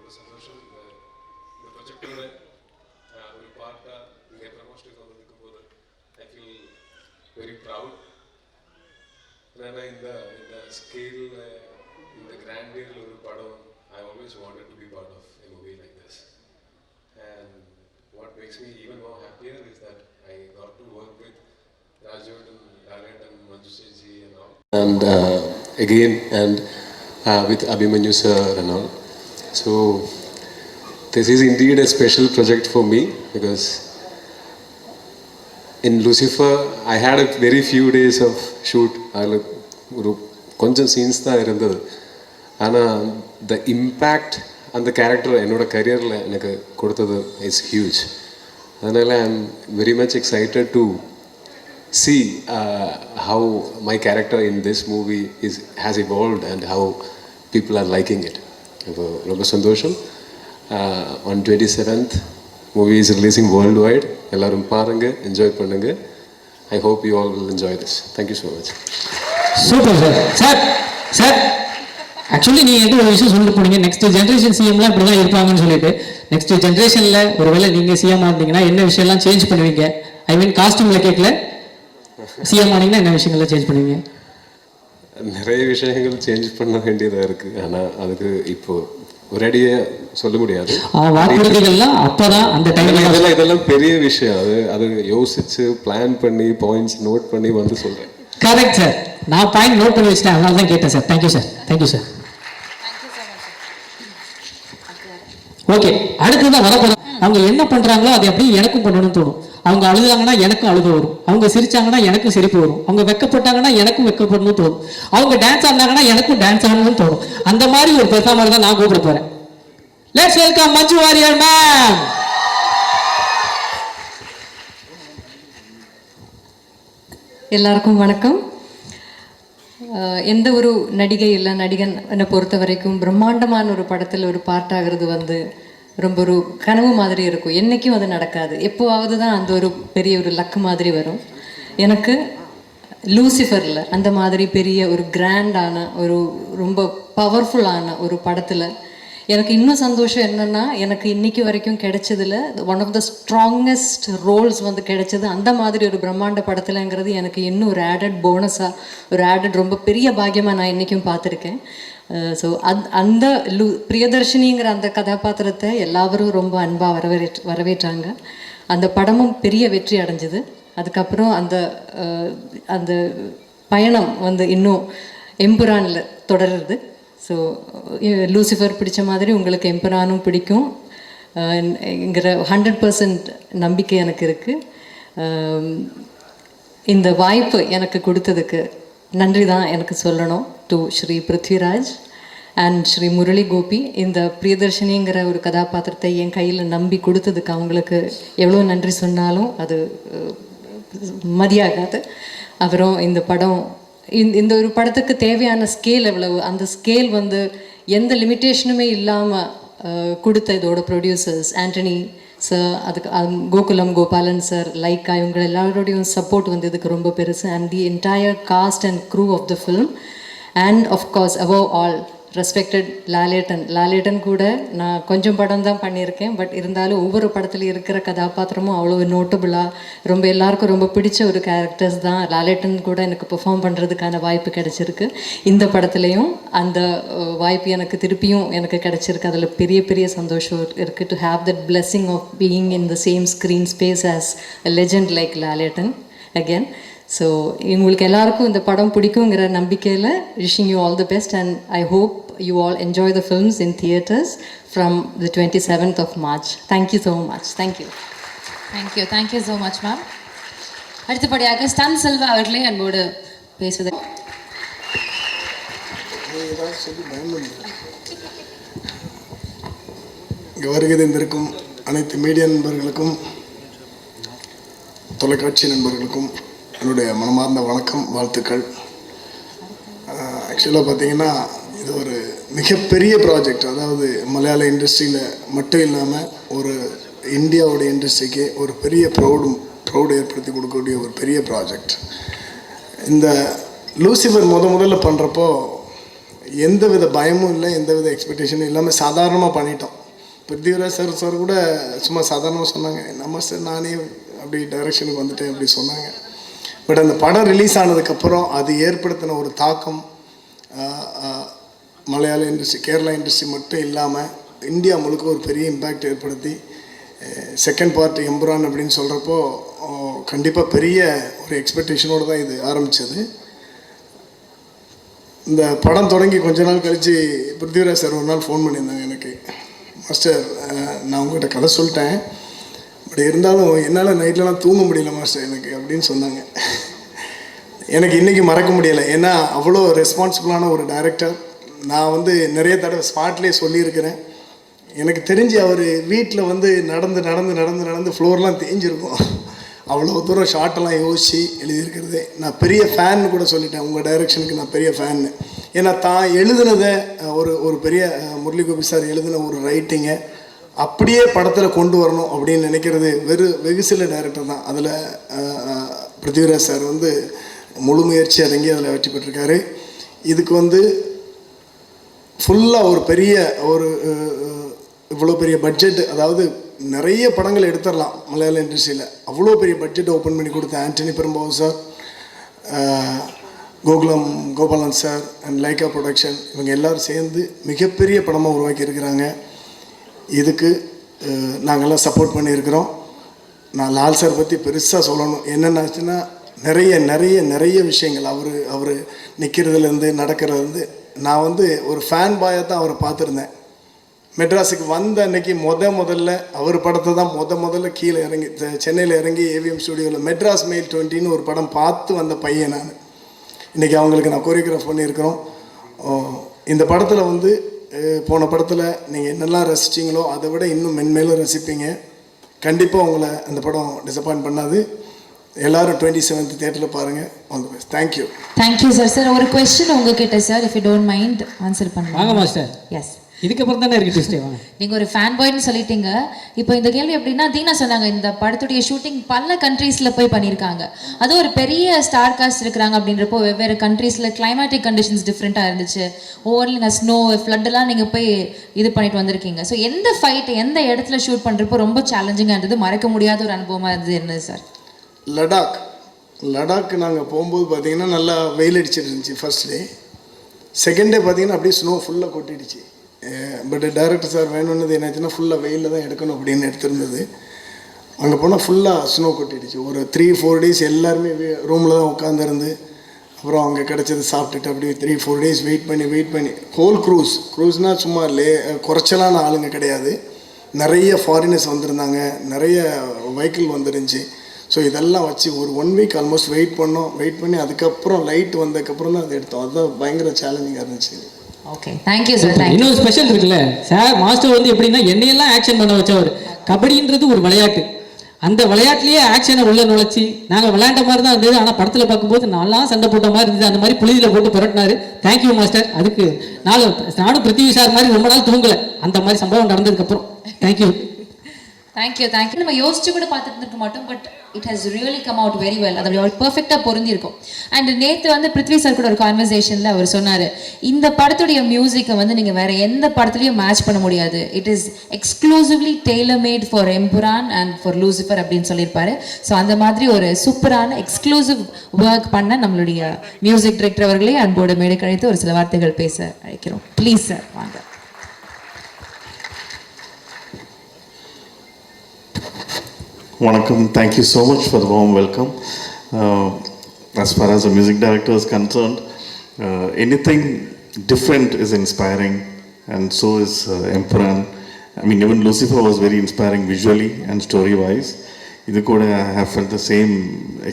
ரொம்ப சந்தோஷம். இந்த ப்ரொஜெக்டோட ஒரு பார்ட்டாக இங்கே ப்ரமோஷனுக்கு வந்திருக்கும் போது ஐ ஃபீல் வெரி ப்ரவுட். ஏன்னா இந்த ஸ்கேலில் இந்த கிராண்டியரில் ஒரு படம் I always wanted to be part of a movie like this. And what makes me even more happier is that I got to work with Raju and Lalit and Manju ji and all. And again, and with Abhimanyu sir and all. So this is indeed a special project for me because in Lucifer I had a very few days of shoot. ஒரு கொஞ்சம் scenes தான் இருந்தது. ஆனால் the impact அந்த character என்னோடய கரியரில் எனக்கு கொடுத்தது is huge. அதனால் I am very much excited to see how my character in this movie has evolved and how people are liking it. ரொம்ப சந்தோஷம். On 27th movie is releasing worldwide. எல்லாரும் பாருங்கள், enjoy பண்ணுங்கள். I hope you all will enjoy this. Thank you so much. Super sir. Sir actually நீங்கள் எந்த ஒரு விஷயம் சொல்லிட்டு போனீங்க, நெக்ஸ்ட் ஜென்ரேஷன் சிஎம்லாம் இப்படி தான் இருப்பாங்கன்னு சொல்லிட்டு. நெக்ஸ்ட் ஜென்ரேஷனில் ஒருவேளை நீங்கள் சிஎம் ஆனீங்கன்னா என்ன விஷயம்லாம் சேஞ்ச் பண்ணுவீங்க? ஐ மீன் காஸ்டியூமில் கேட்கல, சிஎம் ஆனீங்கன்னா என்ன விஷயங்கள்லாம் சேஞ்ச் பண்ணுவீங்க? நிறைய விஷயங்கள் சேஞ்ச் பண்ண வேண்டியதாக இருக்குது. ஆனால் அதுக்கு இப்போது ஒரேடியாக சொல்ல முடியாது. வாக்குறுதிகள்லாம் அப்போதான் அந்த டைமில் இதெல்லாம் பெரிய விஷயம். அது யோசித்து பிளான் பண்ணி பாயிண்ட்ஸ் நோட் பண்ணி வந்து சொல்கிறேன். கரெக்ட் சார், நான் பாயிண்ட் நோட் பண்ணி வச்சுட்டேன், அதனால தான் கேட்டேன் sir. Thank you sir. Thank you sir. Okay, அடுத்ததான் வரப்போகிறோம். அவங்க என்ன பண்ணுறாங்களோ அதை அப்படியே எனக்கும் பண்ணணும்னு தோணும். அவங்க அழுதாங்கன்னா எனக்கும் அழுத வரும், அவங்க சிரிச்சாங்கன்னா எனக்கும் சிரிப்பு வரும், அவங்க வெக்கப்பட்டாங்கன்னா எனக்கும் வெக்கப்படணும்னு தோணும், அவங்க டான்ஸ் ஆடினாங்கன்னா எனக்கும் டான்ஸ் ஆடணும்னு தோணும். அந்த மாதிரி ஒரு பெர்ஃபார்மர் தான் நான் கூப்பிட போகிறேன். Let's welcome Manju Warrier ma'am. எல்லாருக்கும் வணக்கம். எந்த ஒரு நடிகை இல்லை நடிகன் என்னை பொறுத்த வரைக்கும் பிரம்மாண்டமான ஒரு படத்தில் ஒரு பார்ட் ஆகிறது ரொம்ப ஒரு கனவு மாதிரி இருக்கும். என்றைக்கும் அது நடக்காது, எப்போவாவது தான் அந்த ஒரு பெரிய ஒரு லக்கு மாதிரி வரும். எனக்கு லூசிஃபரில் அந்த மாதிரி பெரிய ஒரு கிராண்டான ஒரு ரொம்ப பவர்ஃபுல்லான ஒரு படத்தில் எனக்கு இன்னும் சந்தோஷம் என்னென்னா, எனக்கு இன்றைக்கி வரைக்கும் கிடைச்சதில் one of the strongest roles கிடைச்சது அந்த மாதிரி ஒரு பிரம்மாண்ட படத்தில்ங்கிறது எனக்கு இன்னும் ஒரு ஆடட் போனஸாக, ஒரு ஆடட் ரொம்ப பெரிய பாக்கியமாக நான் இன்றைக்கும் பார்த்துருக்கேன். ஸோ அந்த பிரியதர்ஷினிங்கிற அந்த கதாபாத்திரத்தை எல்லாரும் ரொம்ப அன்பாக வரவேற்றாங்க. அந்த படமும் பெரிய வெற்றி அடைஞ்சிது. அதுக்கப்புறம் அந்த பயணம் இன்னும் எம்புரானில் தொடருது. ஸோ லூசிஃபர் பிடிச்ச மாதிரி உங்களுக்கு எம்பரானும் பிடிக்கும் என்கிற 100% நம்பிக்கை எனக்கு இருக்குது. இந்த வாய்ப்பு எனக்கு கொடுத்ததுக்கு நன்றி தான் எனக்கு சொல்லணும் டு ஸ்ரீ பிருத்விராஜ் அண்ட் ஸ்ரீ முரளி கோபி. இந்த பிரியதர்ஷினிங்கிற ஒரு கதாபாத்திரத்தை என் கையில் நம்பி கொடுத்ததுக்கு அவங்களுக்கு எவ்வளோ நன்றி சொன்னாலும் அது மதியாகாது. அப்புறம் இந்த படம் இந்த ஒரு படத்துக்கு தேவையான ஸ்கேல் எவ்வளவு, அந்த ஸ்கேல் எந்த லிமிட்டேஷனுமே இல்லாமல் கொடுத்த இதோட ப்ரொடியூசர்ஸ் ஆண்டனி சார், அதுக்கு கோகுலம் கோபாலன் சார், லைக்கா, இவங்க எல்லாரோடையும் சப்போர்ட் இதுக்கு ரொம்ப பெருசு. And the entire cast and crew of the film and of course above all respected Lalettan கூட நான் கொஞ்சம் படம் தான் பண்ணியிருக்கேன். பட் இருந்தாலும் ஒவ்வொரு படத்தில் இருக்கிற கதாபாத்திரமும் அவ்வளோ நோட்டபுளாக ரொம்ப எல்லாருக்கும் ரொம்ப பிடிச்ச ஒரு கேரக்டர்ஸ் தான். லாலேட்டன் கூட எனக்கு பெர்ஃபார்ம் பண்ணுறதுக்கான வாய்ப்பு கிடைச்சிருக்கு. இந்த படத்துலையும் அந்த வாய்ப்பு எனக்கு திருப்பியும் எனக்கு கிடைச்சிருக்கு. அதில் பெரிய பெரிய சந்தோஷம் இருக்குது. To have that blessing of being in the same screen space as a legend like Lalettan again. So உங்களுக்கு எல்லாருக்கும் இந்த படம் பிடிக்குங்கிற நம்பிக்கையில் wishing you all the best and I hope you all enjoy the films in theaters from the 27th of March. Thank you so much. Thank you. Thank you so much ma'am. அடுத்தபடியாக ஸ்டான் செல்வா அவர்களே அன்போடு பேசுவது. இங்கே வருகை தந்திருக்கும் அனைத்து media நண்பர்களுக்கும் தொலைக்காட்சி நண்பர்களுக்கும் என்னுடைய மனமார்ந்த வணக்கம், வாழ்த்துக்கள். ஆக்சுவலாக பார்த்தீங்கன்னா இது ஒரு மிகப்பெரிய ப்ராஜெக்ட். அதாவது மலையாள இண்டஸ்ட்ரியில் மட்டும் இல்லாமல் ஒரு இந்தியாவோட இண்டஸ்ட்ரிக்கு ஒரு பெரிய ப்ரௌடு ஏற்படுத்தி கொடுக்கக்கூடிய ஒரு பெரிய ப்ராஜெக்ட். இந்த லூசிஃபர் முதல்ல பண்ணுறப்போ எந்த வித பயமும் இல்லை, எந்த வித எக்ஸ்பெக்டேஷனும் இல்லாமல் சாதாரணமாக பண்ணிட்டோம். பிருத்திவிராஜ் சார் கூட சும்மா சாதாரணமாக சொன்னாங்க, நம்ம சார் நானே அப்படி டைரக்ஷனுக்கு வந்துட்டேன் அப்படி சொன்னாங்க. பட் அந்த படம் ரிலீஸ் ஆனதுக்கப்புறம் அது ஏற்படுத்தின ஒரு தாக்கம் மலையாள இண்டஸ்ட்ரி, கேரளா இண்டஸ்ட்ரி மட்டும் இல்லாமல் இந்தியா முழுக்க ஒரு பெரிய இம்பேக்ட் ஏற்படுத்தி செகண்ட் பார்ட் எம்புரான் அப்படின்னு சொல்கிறப்போ கண்டிப்பாக பெரிய ஒரு எக்ஸ்பெக்டேஷனோடு தான் இது ஆரம்பித்தது. இந்த படம் தொடங்கி கொஞ்ச நாள் கழித்து பிருத்திவிராஜ் சார் ஒரு நாள் ஃபோன் பண்ணியிருந்தாங்க எனக்கு, மாஸ்டர் நான் உங்கள்கிட்ட கதை சொல்லிட்டேன், பட் இருந்தாலும் என்னால் நைட்லலாம் தூங்க முடியல மாஸ்டர் எனக்கு அப்படின்னு சொன்னாங்க. எனக்கு இன்றைக்கி மறக்க முடியலை. ஏன்னா அவ்வளோ ரெஸ்பான்சிபிளான ஒரு டைரக்டர். நான் வந்து நிறைய தடவை ஸ்பாட்லேயே சொல்லியிருக்கிறேன். எனக்கு தெரிஞ்சு அவர் வீட்டில் வந்து நடந்து நடந்து நடந்து நடந்து ஃப்ளோர்லாம் தேஞ்சிருக்கும். அவ்வளோ தூரம் ஷார்ட்டெல்லாம் யோசித்து எழுதியிருக்கிறது. நான் பெரிய ஃபேன்னு கூட சொல்லிட்டேன், உங்கள் டைரக்ஷனுக்கு நான் பெரிய ஃபேன்னு. ஏன்னா தான் எழுதுனதை ஒரு பெரிய முரளி கோபி சார் எழுதின ஒரு ரைட்டிங்கை அப்படியே படத்தில் கொண்டு வரணும் அப்படின்னு நினைக்கிறது வெகு சில டைரக்டர் தான். அதில் பிருத்திவிராஜ் சார் வந்து முழு முயற்சி அடங்கி அதில் வெற்றி பெற்றிருக்காரு. இதுக்கு வந்து ஃபுல்லாக ஒரு பெரிய இவ்வளோ பெரிய பட்ஜெட், அதாவது நிறைய படங்கள் எடுத்துடலாம் மலையாள இண்டஸ்ட்ரியில், அவ்வளோ பெரிய பட்ஜெட் ஓப்பன் பண்ணி கொடுத்த Antony Perumbavoor sir, Gokulam Gopalan sir and Lyca production, இவங்க எல்லோரும் சேர்ந்து மிகப்பெரிய படமாக உருவாக்கியிருக்கிறாங்க. இதுக்கு நாங்கள்லாம் சப்போர்ட் பண்ணியிருக்கிறோம். நான் லால் சார் பற்றி பெருசாக சொல்லணும். என்னென்னாச்சுன்னா நிறைய நிறைய நிறைய விஷயங்கள் அவர் நிற்கிறதுலேருந்து நடக்கிறதுலேருந்து, நான் வந்து ஒரு ஃபேன் பாயாக தான் அவரை பார்த்துருந்தேன். மெட்ராஸுக்கு வந்த அன்னைக்கு முதல்ல அவர் படத்தை தான் முதல்ல கீழே இறங்கி சென்னையில் இறங்கி ஏவிஎம் ஸ்டுடியோவில் மெட்ராஸ் மெயில் 20ன்னு ஒரு படம் பார்த்து வந்த பையன் நான். இன்றைக்கி அவங்களுக்கு நான் கோரியோகிராஃப் பண்ணியிருக்கிறோம். இந்த படத்தில் வந்து போன படத்தில் நீங்கள் என்னெல்லாம் ரசிச்சிங்களோ அதை விட இன்னும் மென்மேலும் ரசிப்பீங்க. கண்டிப்பாக உங்களை அந்த படம் டிசப்பாயின்ட் பண்ணாது. எல்லாரும் 27th தியேட்டரில் பாருங்கள். All the best. Thank you. Thank you sir. Sir ஒரு கொஸ்டின் உங்ககிட்ட sir, if you don't mind answer பண்ணுங்க. வாங்க மாஸ்டர். எஸ், இதுக்கப்புறம் தானே இருக்கு ட்விஸ்டே. வாங்க. நீங்கள் ஒரு ஃபேன் பாய்னு சொல்லிட்டீங்க. இப்போ இந்த கேள்வி எப்படின்னா, தீனா சொன்னாங்க இந்த படத்துடைய ஷூட்டிங் பல கண்ட்ரீஸில் போய் பண்ணியிருக்காங்க. அதுவும் ஒரு பெரிய ஸ்டார் காஸ்ட் இருக்கிறாங்க அப்படின்றப்போ வெவ்வேறு கண்ட்ரீஸில் கிளைமேட்டிக் கண்டிஷன்ஸ் டிஃப்ரெண்ட்டாக இருந்துச்சு. ஓவர்லி ஸ்னோ ஃப்ளட்டெல்லாம் நீங்கள் போய் இது பண்ணிட்டு வந்திருக்கீங்க. ஸோ எந்த ஃபைட் எந்த இடத்துல ஷூட் பண்ணுறப்போ ரொம்ப சேலஞ்சிங்காக இருந்தது, மறக்க முடியாத ஒரு அனுபவமாக இருந்தது என்ன சார்? லடாக் நாங்கள் போகும்போது பார்த்தீங்கன்னா நல்லா வெயில் அடிச்சிட்டு இருந்துச்சு ஃபர்ஸ்ட் டே. செகண்ட் டே பார்த்தீங்கன்னா அப்படியே ஸ்னோ ஃபுல்லாக கொட்டிடுச்சு. பட் டைரக்டர் சார் வேணும்னது என்னாச்சுன்னா ஃபுல்லாக வெயிலில் தான் எடுக்கணும் அப்படின்னு எடுத்திருந்தது. அங்கே போனால் ஃபுல்லாக ஸ்னோ கொட்டிடுச்சு. ஒரு 3-4 days எல்லாருமே ரூமில் தான் உட்காந்துருந்து அப்புறம் அங்கே கிடச்சது சாப்பிட்டுட்டு அப்படியே 3-4 days வெயிட் பண்ணி ஹோல் க்ரூஸ்னால் சும்மா குறைச்சலான ஆளுங்க கிடையாது. நிறைய ஃபாரினர்ஸ் வந்திருந்தாங்க, நிறைய வெஹிக்கிள் வந்துருந்துச்சு. ஸோ இதெல்லாம் வச்சு ஒரு 1 week ஆல்மோஸ்ட் வெயிட் பண்ணி அதுக்கப்புறம் லைட் வந்ததுக்கப்புறம் தான் அதை எடுத்தோம். அதுதான் பயங்கர சேலஞ்சிங்காக இருந்துச்சு. Okay, thank you sir. இன்னொரு ஸ்பெஷல் இருக்குல்ல சார், மாஸ்டர் வந்து எப்படின்னா என்னையெல்லாம் ஆக்ஷன் பண்ண வச்சவர். கபடின்றது ஒரு விளையாட்டு, அந்த விளையாட்டுலேயே ஆக்ஷனை உள்ள நுழைச்சி நாங்கள் விளையாண்ட மாதிரி தான் இருந்தது. ஆனால் படத்தில் பார்க்கும்போது நான்லாம் சண்டை போட்ட மாதிரி இருந்தது. அந்த மாதிரி புழுதியில் போட்டு புரட்டினாரு. Thank you master. அதுக்கு நானும் பிருத்திவி சார் மாதிரி ரொம்ப நாள் தூங்கலை, அந்த மாதிரி சம்பவம் நடந்ததுக்கப்புறம். தேங்க்யூ. நம்ம யோசிச்சு கூட பார்த்துட்டு இருக்க மாட்டோம், but it has really come out very well. அது பர்ஃபெக்டாக பொருந்திருக்கும். அண்ட் நேற்று வந்து பிருத்வி சார் கூட ஒரு கான்வர்சேஷனில் அவர் சொன்னார், இந்த படத்துடைய மியூசிக்கை வந்து நீங்கள் வேறு எந்த படத்துலையும் மேட்ச் பண்ண முடியாது, it is exclusively tailor made for Empuraan and for Lucifer அப்படின்னு சொல்லியிருப்பாரு. ஸோ அந்த மாதிரி ஒரு சூப்பரான எக்ஸ்க்ளூசிவ் ஒர்க் பண்ண நம்மளுடைய மியூசிக் டைரக்டர் அவர்களே அன்போடு மேடை கழித்து ஒரு சில வார்த்தைகள் பேச அழைக்கிறோம். ப்ளீஸ் சார் வாங்க. Vanakkam, thank you so much for the warm welcome. As far as the music director is concerned, anything different is inspiring, and so is Empuran. I mean, even Lucifer was very inspiring visually and story-wise. Idu kuda I have felt the same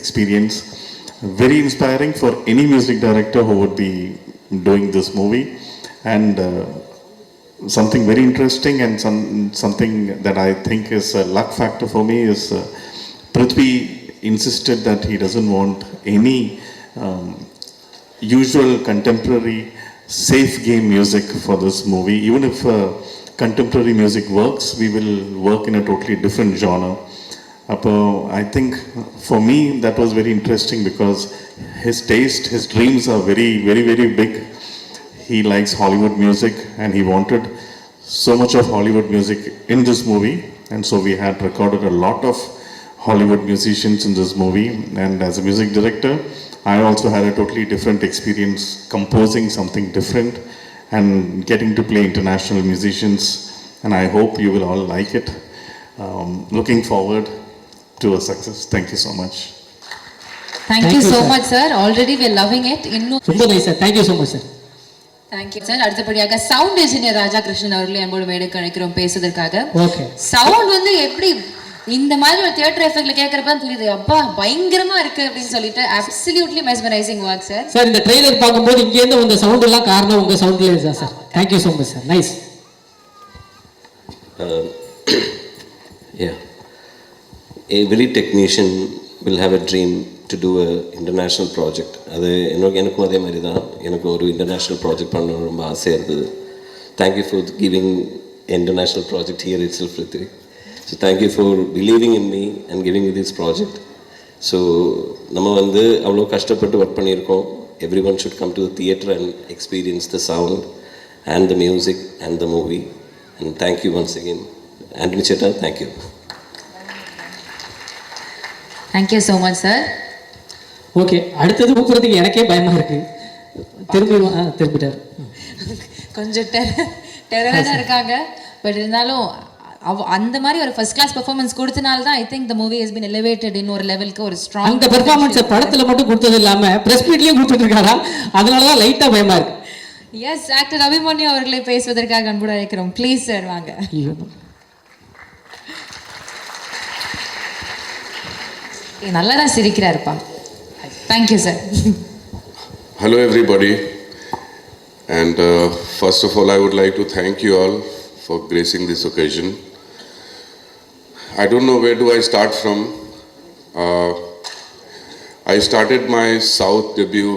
experience. Very inspiring for any music director who would be doing this movie, and something very interesting and something that I think is a luck factor for me is Prithvi insisted that he doesn't want any usual contemporary safe game music for this movie. Even if contemporary music works, we will work in a totally different genre. I think for me that was very interesting because his taste, his dreams are very, very, very big. he likes Hollywood music and he wanted so much of Hollywood music in this movie, and so we had recorded a lot of Hollywood musicians in this movie. And as a music director, I also had a totally different experience composing something different and getting to play international musicians, and I hope you will all like it. Looking forward to a success. Thank you so much. Thank you so much sir, already we are loving it. இன்னும் ரொம்ப nice sir, thank you so much sir. Thank you sir. அடுத்தபடியாக sound engineer ராஜா கிருஷ்ணன் அவர்களை அன்போடு மேடைக்கு அழைக்கிறோம் பேசுவதற்காக. Okay. Sound வந்து எப்படி இந்த மாதிரி ஒரு தியேட்டர் எஃபெக்ட்ல கேட்கறப்ப தெரியுது, அப்பா பயங்கரமா இருக்கு அப்படின்னு சொல்லிட்டு absolutely mesmerising work sir. Sir இந்த ட்ரெய்லர் பார்க்கும்போது இங்க இருந்து வந்த சவுண்ட் எல்லாம் காரணம் உங்க சவுண்ட்லயே தான் sir. Thank you so much sir, nice. Yeah, every technician will have a dream to do a international project. அது எனக்கும் அதே மாதிரி தான், எனக்கு ஒரு இன்டர்நேஷ்னல் ப்ராஜெக்ட் பண்ண ரொம்ப ஆசையாக இருந்தது. Thank you for giving international project here itself Rithvik. So thank you for believing in me and giving this project. So நம்ம வந்து அவ்வளோ கஷ்டப்பட்டு ஒர்க் பண்ணியிருக்கோம். Everyone should come to the theatre and experience the sound and the music and the movie. And thank you once again Antony chetta, thank you. Thank you so much sir. Okay, அடுத்தது கூப்பிட்றதுக்கு எனக்கே பயமா இருக்கு. திரும்பிட்டார். கொஞ்சம் டெரராக தான் இருக்காங்க. பட் இருந்தாலும் அந்த மாதிரி ஒரு ஃபர்ஸ்ட் கிளாஸ் பெர்ஃபார்மன்ஸ் கொடுத்தனால தான் I think the movie has been elevated in ஒரு லெவலுக்கு ஒரு ஸ்ட்ராங். அந்த பெர்ஃபார்மன்ஸ் படத்துல மட்டும் கொடுத்தது இல்லாம பிரஸ் மீட்லயும் கொடுத்துட்டு இருக்காரா, அதனால தான் லைட்டா பயமா இருக்கு. எஸ், ஆக்டர் அபிமன்யு அவர்களை பேசுவதற்காக அன்போடு அழைக்கிறோம். ப்ளீஸ் சார் வாங்க. நல்லா தான் சிரிக்கிறாருப்பா. Thank you sir. Hello everybody, and first of all I would like to thank you all for gracing this occasion. I don't know where do I start from. I started my South debut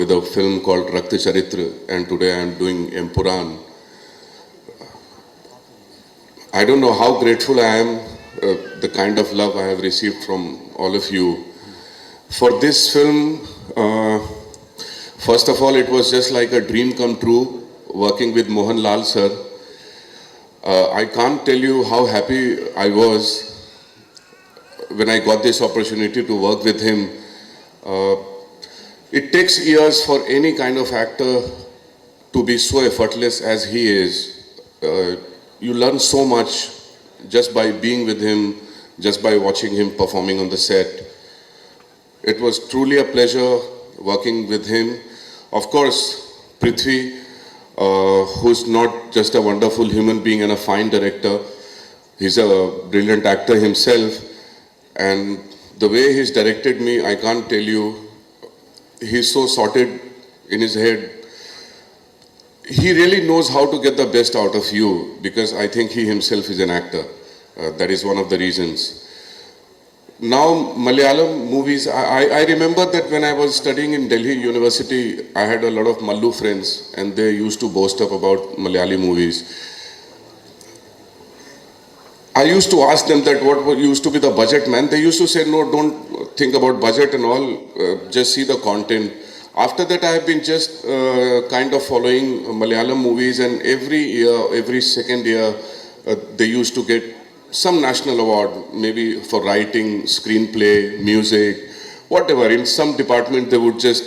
with a film called Rakta Charitra, and today I am doing Empuran. I don't know how grateful I am, the kind of love I have received from all of you. For this film, first of all, it was just like a dream come true working with Mohan Lal sir. I can't tell you how happy I was when I got this opportunity to work with him. It takes years for any kind of actor to be so effortless as he is. You learn so much just by being with him, just by watching him performing on the set. It was truly a pleasure working with him. Of course, Prithvi, who's not just a wonderful human being and a fine director, he's a brilliant actor himself. And the way he's directed me, I can't tell you, he's so sorted in his head. He really knows how to get the best out of you, because I think he himself is an actor. That is one of the reasons. Now, Malayalam movies, I remember that when I was studying in Delhi University, I had a lot of Mallu friends, and they used to boast up about Malayali movies. I used to ask them that what used to be the budget, man. They used to say, no, don't think about budget and all, just see the content. After that, I have been just kind of following Malayalam movies, and every year, every second year, they used to get some national award, maybe for writing, screenplay, music, whatever. In some department, they would just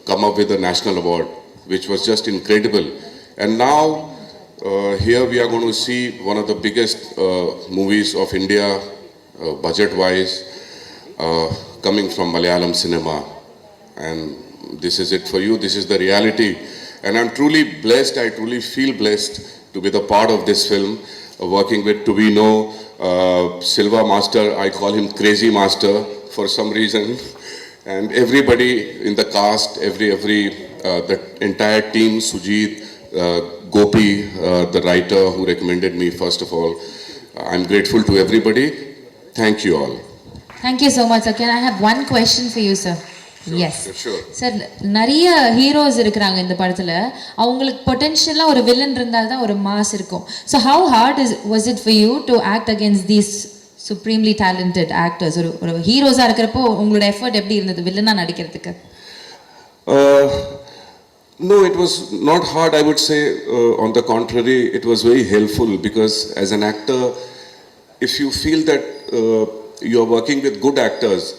come up with a national award, which was just incredible. And now, here we are going to see one of the biggest movies of India, budget-wise, coming from Malayalam cinema. And this is it for you, this is the reality. And I'm truly blessed, I truly feel blessed to be the part of this film, working with Tuvino, Silva Master, I call him Crazy Master for some reason, and everybody in the cast, the entire team, Sujit, Gopi, the writer who recommended me, first of all. I'm grateful to everybody. Thank you all. Thank you so much, sir. Can I have one question for you, sir? Yes sir, நிறைய heroes இருக்கிறாங்க இந்த படத்தில். அவங்களுக்கு பொட்டென்ஷியலாக ஒரு villain இருந்தால் தான் ஒரு mass இருக்கும். So how heart was it for you to act against these supremely talented actors? ஒரு ஹீரோஸாக இருக்கிறப்போ உங்களோட எஃபர்ட் எப்படி இருந்தது வில்லனாக நடிக்கிறதுக்கு? No, it was not hard, I would say. On the contrary, it was very helpful because as an actor, if you feel that you are working with good actors,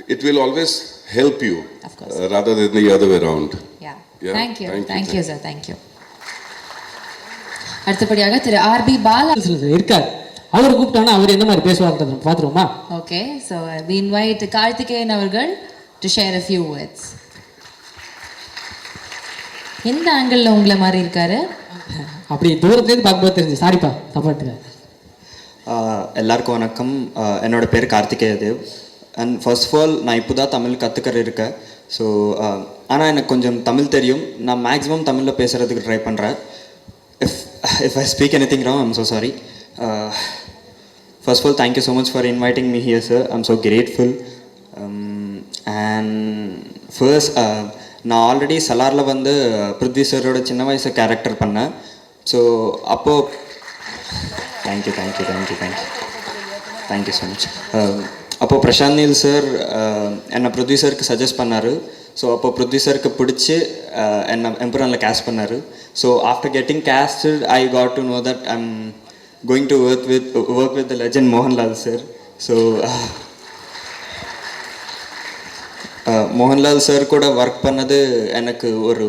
it will always help you Of course. rather than the other way around. Yeah. Yeah. Thank you. Thank you. Thank you, sir. Thank you. அடுத்தபடியாக திரு RB Bala. இருக்கார், அவர் கூப்பிட்டானா அவர் என்ன மாதிரி பேசுவார்ன்றது பார்த்துருவோமா? Okay, so we invite Karthikeyan அவர்கள் to share a few words. எந்த ஆங்கிளில் உங்களை மாதிரி இருக்காரு? அப்படி தூரத்துலேருந்து பார்க்கும்போது தெரிஞ்சு, சாரிப்பா தப்பா எடுத்துக்க. எல்லாருக்கும் வணக்கம். என்னோட பேர் Karthikeya Dev. And first of all நான் இப்போ தான் தமிழ் கற்றுக்கிற இருக்கேன். ஸோ ஆனால் எனக்கு கொஞ்சம் தமிழ் தெரியும். நான் மேக்ஸிமம் தமிழில் பேசுகிறதுக்கு ட்ரை பண்ணுறேன். If I speak anything wrong, I'm so sorry. First of all, thank you so much for inviting me here, sir. I'm so grateful. And first, நான் ஆல்ரெடி சலாரில் வந்து பிருத்வி சரோட சின்ன வயசு கேரக்டர் பண்ணேன். ஸோ அப்போது தேங்க்யூ ஸோ மச். அப்போது Prashanth Neel sir என்னை பிருத்வி சருக்கு suggest பண்ணார். ஸோ அப்போ பிருத்வி சருக்கு பிடிச்சி என்னை எம்புரானில் கேஸ்ட் பண்ணார். So after getting casted I got to know that I'm going to work with the legend Mohanlal sir. So Mohanlal sir கூட ஒர்க் பண்ணது எனக்கு ஒரு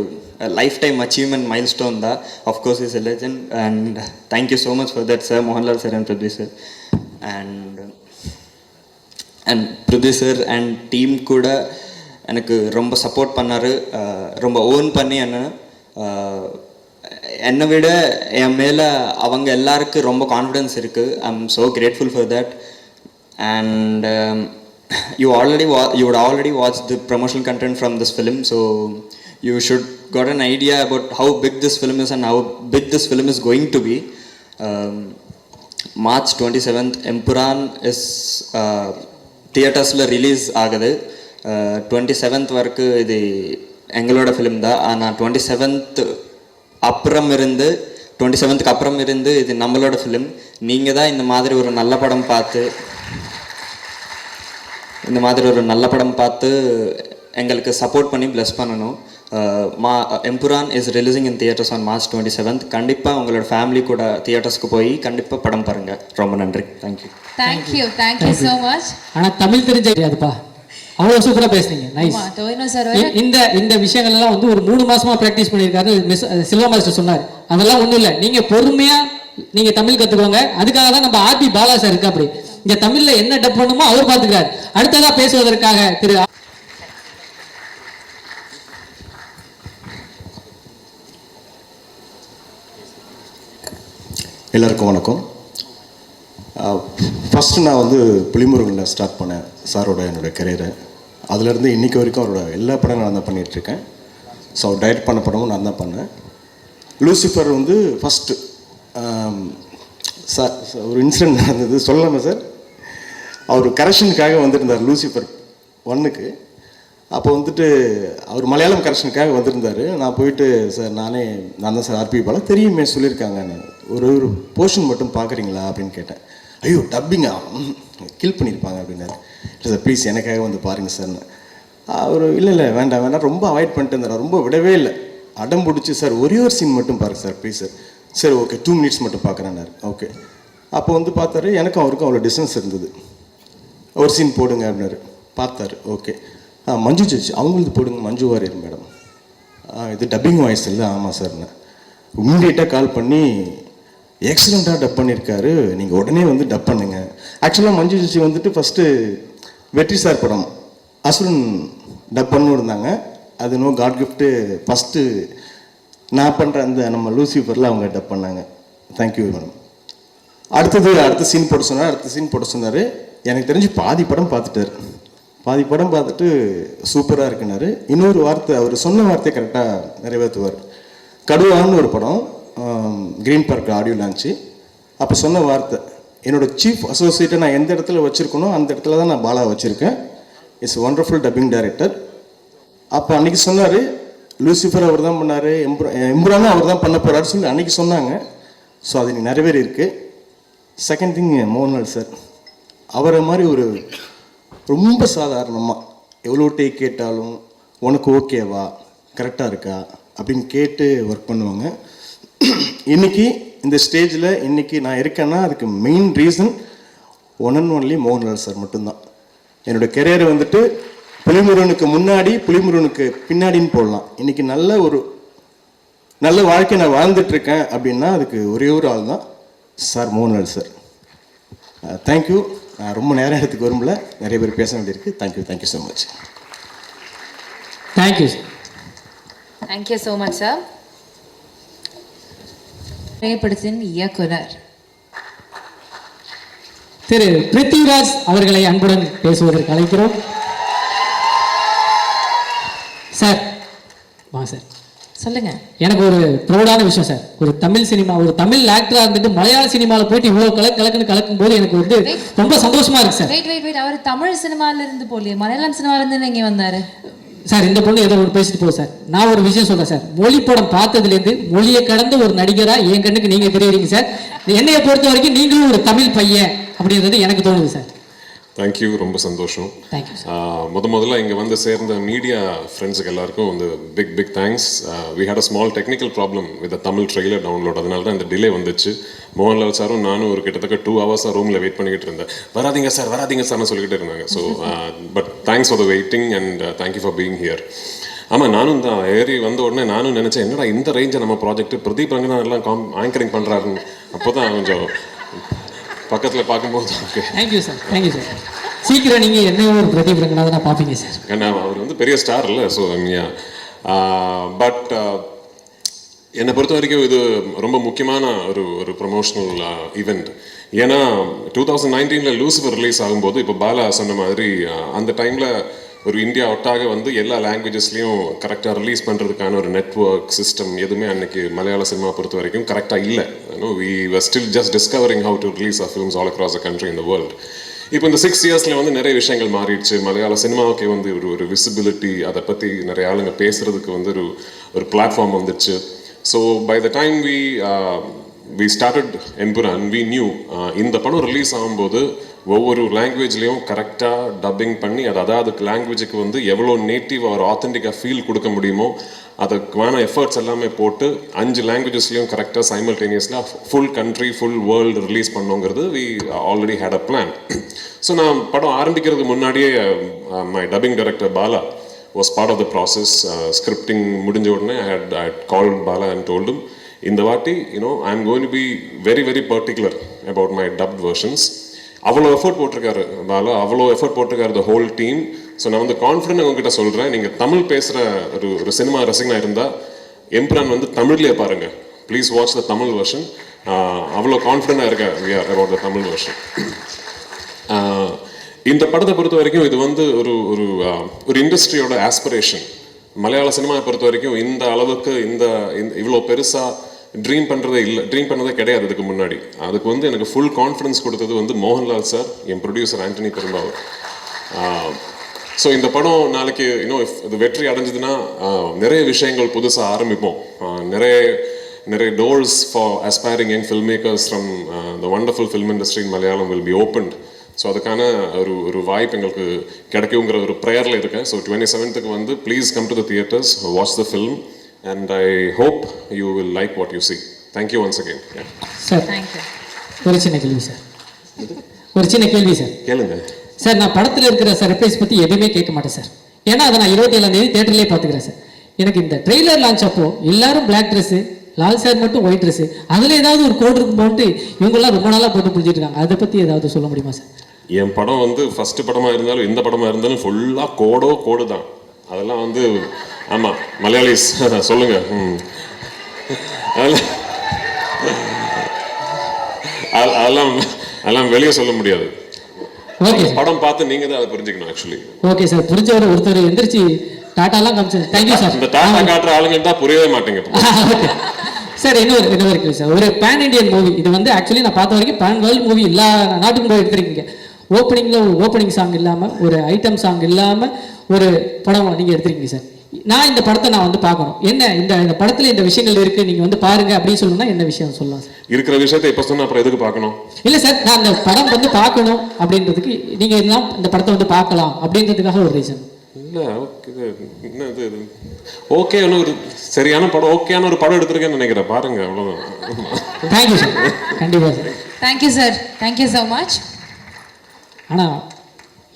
lifetime achievement milestone தான். Of course is a legend and thank you so much for that sir, Mohanlal sir and Prithvi sir. And Prithvi sir and team கூட எனக்கு ரொம்ப support பண்ணார். ரொம்ப ஓன் பண்ணி என்னை விட என் மேலே அவங்க எல்லாருக்கும் ரொம்ப கான்ஃபிடென்ஸ் இருக்குது. I am so grateful for that. And you would already watch the promotional content from this film, so you should got an idea about how big this film is and how big this film is going to be. March 27th Empuran is theaters la release ஆகுது. 27th வரைக்கு இது எங்களோட film தான். ஆனால் 27th அப்புறம் இருந்து 27th அப்புறம் இருந்து இது நம்மளோட ஃபிலிம். நீங்கள் தான் இந்த மாதிரி ஒரு நல்ல படம் பார்த்து எங்களுக்கு சப்போர்ட் பண்ணி ப்ளஸ் பண்ணணும். Empuraan is releasing in theatres on March 27th. கண்டிப்பாக உங்களோட ஃபேமிலி கூட தியேட்டர்ஸ்க்கு போய் கண்டிப்பாக படம் பாருங்கள். ரொம்ப நன்றி. Thank you so much. ஆனால் தமிழ் தெரிஞ்சாதுப்பா, அவ்வளோ சூப்பராக பேசுனீங்க. நைஸ். இந்த விஷயங்கள்லாம் வந்து ஒரு 3 மாசமாக ப்ராக்டிஸ் பண்ணியிருக்காரு சில்வா மாஸ்டர் சொன்னார். அதெல்லாம் ஒன்றும் இல்லை, நீங்கள் பொறுமையாக நீங்கள் தமிழ் கற்றுக்கோங்க. அதுக்காக தான் நம்ம ஆர்பி பாலா சார் இருக்கு. அப்படி இங்கே தமிழில் என்ன டப் பண்ணுமோ அவர் பார்த்துக்கிறார். அடுத்ததாக பேசுவதற்காக திரு எல்லாருக்கும் வணக்கம். ஃபஸ்ட்டு நான் வந்து புலிமுருகனில் ஸ்டார்ட் பண்ணேன் சாரோட என்னோடய கரியரை. அதுலேருந்து இன்றைக்கி வரைக்கும் அவரோட எல்லா படம் நான் தான் பண்ணிகிட்ருக்கேன். ஸோ அவர் டைரக்ட் பண்ண படமும் நான் தான் பண்ணேன். லூசிஃபர் வந்து ஃபஸ்ட்டு சார் ஒரு இன்சிடென்ட் நடந்தது, சொல்லலாமா சார்? அவர் கரெக்ஷனுக்காக வந்திருந்தார் லூசிஃபர் 1க்கு. அப்போ வந்துட்டு அவர் மலையாளம் கரெக்ஷனுக்காக வந்திருந்தார். நான் போயிட்டு சார் நான் தான் சார் ஆர்பி பாலா, தெரியுமே சொல்லியிருக்காங்க, ஒரு போர்ஷன் மட்டும் பார்க்குறீங்களா அப்படின்னு கேட்டேன். ஐயோ டப்பிங்கா கில் பண்ணியிருப்பாங்க அப்படின்னாரு. இல்லை சார் ப்ளீஸ் எனக்காக வந்து பாருங்கள் சார். அவர் இல்லை வேண்டாம் ரொம்ப அவாய்ட் பண்ணிட்டு இருந்தார். ரொம்ப விடவே இல்லை, அடம் பிடிச்சி சார் ஒரே ஒரு சீன் மட்டும் பாருங்க சார் ப்ளீஸ் சார். சரி ஓகே 2 minutes மட்டும் பார்க்குறேன்னாரு. ஓகே. அப்போ வந்து பார்த்தாரு, எனக்கும் அவருக்கும் அவ்வளோ டிஸ்டன்ஸ் இருந்தது. ஒரு சீன் போடுங்க அப்படின்னாரு. பார்த்தாரு. ஓகே. மஞ்சு சேச்சி அவங்களுக்கு போடுங்க, மஞ்சு வாரியர் மேடம். இது டப்பிங் வாய்ஸ் இல்லை. ஆமாம் சார்ண்ணே. இம்மீடியட்டாக கால் பண்ணி எக்ஸலண்ட்டாக டப் பண்ணியிருக்காரு, நீங்கள் உடனே வந்து டப் பண்ணுங்க. ஆக்சுவலாக மஞ்சு சேச்சி வந்துட்டு ஃபஸ்ட்டு வெற்றி சார் படம் அசுரன் டப் பண்ணு இருந்தாங்க. அது நோ காட் கிஃப்ட்டு ஃபஸ்ட்டு நான் பண்ணுற அந்த நம்ம லூசிஃபரில் அவங்க டப் பண்ணாங்க. Thank you madam. அடுத்த சீன் போட சொன்னார். எனக்கு தெரிஞ்சு பாதி படம் பார்த்துட்டு சூப்பராக இருக்குனாரு. இன்னொரு வார்த்தை, அவர் சொன்ன வார்த்தையை கரெக்டாக நிறைவேற்றுவார். கடுவான்னு ஒரு படம் க்ரீன் பார்க் ஆடியோ லான்ச்சு. அப்போ சொன்ன வார்த்தை, என்னோடய சீஃப் அசோசியேட்டை நான் எந்த இடத்துல வச்சுருக்கணும் அந்த இடத்துல தான் நான் பாலா வச்சுருக்கேன். It's wonderful dubbing director. அப்போ அன்றைக்கி சொன்னார், லூசிஃபர் அவர் தான் பண்ணார், எம்புரானும் அவர் தான் பண்ண போகிறாரு சொல்லி அன்றைக்கி சொன்னாங்க. ஸோ அது இன்னைக்கு நிறைவேறி இருக்குது. செகண்ட் திங், மோகன்லால் சார் அவரை மாதிரி ஒரு ரொம்ப சாதாரணமாக எவ்வளோ டேக் கேட்டாலும் உனக்கு ஓகேவா, கரெக்டாக இருக்கா, அப்படின்னு கேட்டு ஒர்க் பண்ணுவாங்க. இன்றைக்கி இந்த ஸ்டேஜில் இன்றைக்கி நான் இருக்கேன்னா அதுக்கு main reason one and only Mohanlal sir மட்டும்தான். என்னோடய கெரியர் வந்துட்டு புலிமுருகனுக்கு முன்னாடி புலிமுருகனுக்கு பின்னாடின்னு போடலாம். இன்றைக்கி நல்ல வாழ்க்கை நான் வாழ்ந்துட்டுருக்கேன் அப்படின்னா அதுக்கு ஒரே ஒரு ஆள் தான் சார், மோகன்லால் சார். தேங்க்யூ. நான் ரொம்ப நேரம் எடுத்துக்க விரும்பல, நிறைய பேர் பேச வேண்டியிருக்கு. Thank you so much. Thank you sir. Thank you so much sir. திரைப்படத்தின் இயக்குனர் திரு பிருத்திவிராஜ் அவர்களை அன்புடன் பேசுவதற்கு அழைக்கிறோம். சார் வாங்க சார். சொல்லுங்க. எனக்கு ஒரு ப்ரௌடான விஷயம் சார். ஒரு தமிழ் சினிமா, ஒரு தமிழ் ஆக்டரா இருந்துட்டு மலையாள சினிமாவில் போயிட்டு இவ்வளோ கலக்குன்னு கலக்கும் போது எனக்கு வந்து ரொம்ப சந்தோஷமா இருக்கு சார். வெயிட் அவர் தமிழ் சினிமால இருந்து போலியே, மலையாளம் சினிமால இருந்து இங்கே வந்தாரு சார். இந்த பொண்ணு ஏதோ ஒரு பேசிட்டு போகுது சார். நான் ஒரு விஷயம் சொல்றேன் சார். மொழி படம் பார்த்ததுலேருந்து மொழியை கடந்த ஒரு நடிகரா என் கண்ணுக்கு நீங்க தெரியுறீங்க சார். என்னைய பொறுத்த வரைக்கும் நீங்களும் ஒரு தமிழ் பையன் அப்படின்றது எனக்கு தோணுது சார். தேங்க்யூ, ரொம்ப சந்தோஷம். Thank you sir. முதல்ல இங்கே வந்து சேர்ந்த மீடியா ஃப்ரெண்ட்ஸுக்கு எல்லாருக்கும் வந்து big thanks. We had a small technical problem with Tamil trailer download. அதனால தான் இந்த டிலே வந்துச்சு. மோகன்லால் சாரும் நானும் ஒரு கிட்டத்தட்ட 2 hours ரூமில் வெயிட் பண்ணிக்கிட்டு இருந்தேன். வராதிங்க சார்னு சொல்லிக்கிட்டு இருந்தாங்க. So but thanks for the waiting and thank you for being here. ஆமாம், நானும் தான் ஏறி வந்த உடனே நானும் நினச்சேன், என்னடா இந்த ரேஞ்சை நம்ம ப்ராஜெக்ட் பிரதீப் ரங்கனா எல்லாம் ஆங்கரிங் பண்ணுறாருன்னு. அப்போ தான் கொஞ்சம் பக்கத்தில் பார்க்கும்போது okay. Thank you sir. Thank you sir. சீக்கிரம் நீங்கள் என்ன ஒரு பிரதீப் ரங்கநாதனா பார்ப்பீங்க சார். ஏன்னா அவர் வந்து பெரிய ஸ்டார் இல்லை. ஸோ பட் என்னை பொறுத்த வரைக்கும் இது ரொம்ப முக்கியமான ஒரு ப்ரொமோஷனல் ஈவெண்ட். ஏன்னா 2019 லூசிஃபர் ரிலீஸ் ஆகும்போது இப்போ பாலா சொன்ன மாதிரி அந்த டைமில் ஒரு இந்தியா ஒட்டாக வந்து எல்லா லாங்குவேஜஸ்லையும் கரெக்டாக ரிலீஸ் பண்ணுறதுக்கான ஒரு நெட்வொர்க் சிஸ்டம் எதுவுமே அன்னைக்கு மலையாள சினிமா பொறுத்த வரைக்கும் கரெக்டாக இல்லை. We were still just discovering how to release of films all across the country in the world. இப்போ இந்த 6 yearsல வந்து நிறைய விஷயங்கள் மாறிடுச்சு. மலையாள சினிமாவுக்கு வந்து ஒரு விசிபிலிட்டி, அதை பற்றி நிறைய ஆளுங்க பேசுகிறதுக்கு வந்து ஒரு பிளாட்ஃபார்ம் வந்துடுச்சு. So by the time we started Empuraan, we knew இந்த படம் ரிலீஸ் ஆகும்போது ஒவ்வொரு லாங்குவேஜ்லேயும் கரெக்டாக டப்பிங் பண்ணி அதுக்கு லாங்குவேஜுக்கு வந்து எவ்வளோ நேட்டிவ் ஒரு ஆத்தென்டிக்காக ஃபீல் கொடுக்க முடியுமோ அதுக்கான எஃபர்ட்ஸ் எல்லாமே போட்டு 5 லாங்குவேஜஸ்லையும் கரெக்டாக சைமல்டேனியஸில் full country full world release பண்ணோங்கிறது we already had a plan. So நான் படம் ஆரம்பிக்கிறதுக்கு முன்னாடியே my dubbing director Bala was part of the process. Scripting முடிஞ்ச உடனே I had called Bala and told him, இந்த வாட்டி I'm going to be very very particular about my dubbed versions. அவ்வளோ effort போட்டிருக்காரு பாலா, அவ்வளோ எஃபர்ட் போட்டிருக்காரு the whole team. ஸோ நான் வந்து கான்ஃபிடென்ட் உங்ககிட்ட சொல்கிறேன், நீங்கள் தமிழ் பேசுகிற ஒரு சினிமா ரசிகனாக இருந்தால் எம்புரான் வந்து தமிழ்லேயே பாருங்கள். Please watch the Tamil version. அவ்வளோ கான்ஃபிடென்ட்டாக இருக்கேன் we are about the Tamil version. இந்த படத்தை பொறுத்த வரைக்கும் இது வந்து ஒரு இண்டஸ்ட்ரியோட ஆஸ்பிரேஷன். மலையாள சினிமாவை பொறுத்த வரைக்கும் இந்த அளவுக்கு இவ்வளோ பெருசாக ட்ரீம் பண்ணதே கிடையாது இதுக்கு முன்னாடி. அதுக்கு வந்து எனக்கு ஃபுல் கான்ஃபிடன்ஸ் கொடுத்தது வந்து மோகன்லால் சார், என் ப்ரொடியூசர் ஆண்டனி பெரும்பாவூர். ஸோ இந்த படம் நாளைக்கு இது வெற்றி அடைஞ்சதுன்னா நிறைய விஷயங்கள் புதுசாக ஆரம்பிப்போம். நிறைய doors for aspiring young filmmakers from the wonderful film industry in Malayalam will be opened. So அதுக்கான ஒரு வாய்ப்பு எங்களுக்கு கிடைக்குங்கிற ஒரு ப்ரேயரில் இருக்கேன். ஸோ 27th வந்து please come to the theatres, watch the film and I hope you will like what you see. Thank you once again. Sir ஒரு சின்ன கேள்வி சார். கேளுங்க சார். நான் படத்தில் இருக்கிற சர்ப்ரைஸ் பற்றி எதுவுமே கேட்க மாட்டேன் சார். ஏன்னா அதை நான் 27ஆம் தேட்டர்லேயே பார்த்துக்கிறேன் சார். எனக்கு இந்த ட்ரெய்லர் லான்ச் அப்போ எல்லாரும் பிளாக் ட்ரெஸ்ஸு, லால் சார் மட்டும் ஒயிட் ட்ரெஸ்ஸு, அதில் ஏதாவது ஒரு கோடு இருக்கும் போட்டு இவங்கெல்லாம் ரொம்ப நாளாக போட்டு புரிஞ்சிட்டு இருக்காங்க. அதை பற்றி ஏதாவது சொல்ல முடியுமா சார்? என் படம் வந்து ஃபர்ஸ்ட் படமாக இருந்தாலும் எந்த படமாக இருந்தாலும் ஃபுல்லாக கோடு தான். அதெல்லாம் வந்து ஆமாம் மலையாளிஸ் சொல்லுங்க. அதெல்லாம் வெளியே சொல்ல முடியாது. படம் பார்த்து நீங்கள் தான் அதை புரிஞ்சுக்கணும். Actually okay sir. புரிஞ்சவர் ஒருத்தர் எந்திரிச்சு டாட்டாலாம் காமிச்சார். Thank you sir. இந்த டாட்டா காட்டுற ஆளுங்க தான் புரியவே மாட்டேங்க சார். இன்னொரு கேள்வி சார். ஒரு பேன் இண்டியன் மூவி இது வந்து ஆக்சுவலி நான் பார்த்த வரைக்கும் பேன் வேர்ல்டு மூவி எல்லா நாட்டுக்கும் போய் எடுத்துருக்கீங்க. ஓப்பனிங்கில் ஒரு ஓப்பனிங் சாங் இல்லாமல், ஒரு ஐட்டம் சாங் இல்லாமல் ஒரு படம் நீங்கள் எடுத்துருக்கீங்க சார். நான் இந்த படத்தை வந்து பார்க்கணும். என்ன இந்த படத்தில் இந்த விஷயங்கள் இருக்குது, நீங்கள் வந்து பாருங்க அப்படின்னு சொல்லணும்னா என்ன விஷயம் சொல்லலாம் சார்? இருக்கிற விஷயத்தை இப்போ சொன்னால் அப்புறம் எதுக்கு பார்க்கணும்? இல்லை சார், நான் அந்த படம் வந்து பார்க்கணும் அப்படின்றதுக்கு நீங்கள் எல்லாம் இந்த படத்தை வந்து பார்க்கலாம் அப்படின்றதுக்காக ஒரு ரீசன். இல்லை ஓகே என்ன இது ஓகே இன்னும் ஒரு சரியான படம் ஓகேயான ஒரு படம் எடுத்திருக்கேன்னு நினைக்கிறேன் பாருங்க அவ்வளோதான். தேங்க்யூ சார், கண்டிப்பாக sir. Thank you sir, thank you so much. ஆனால்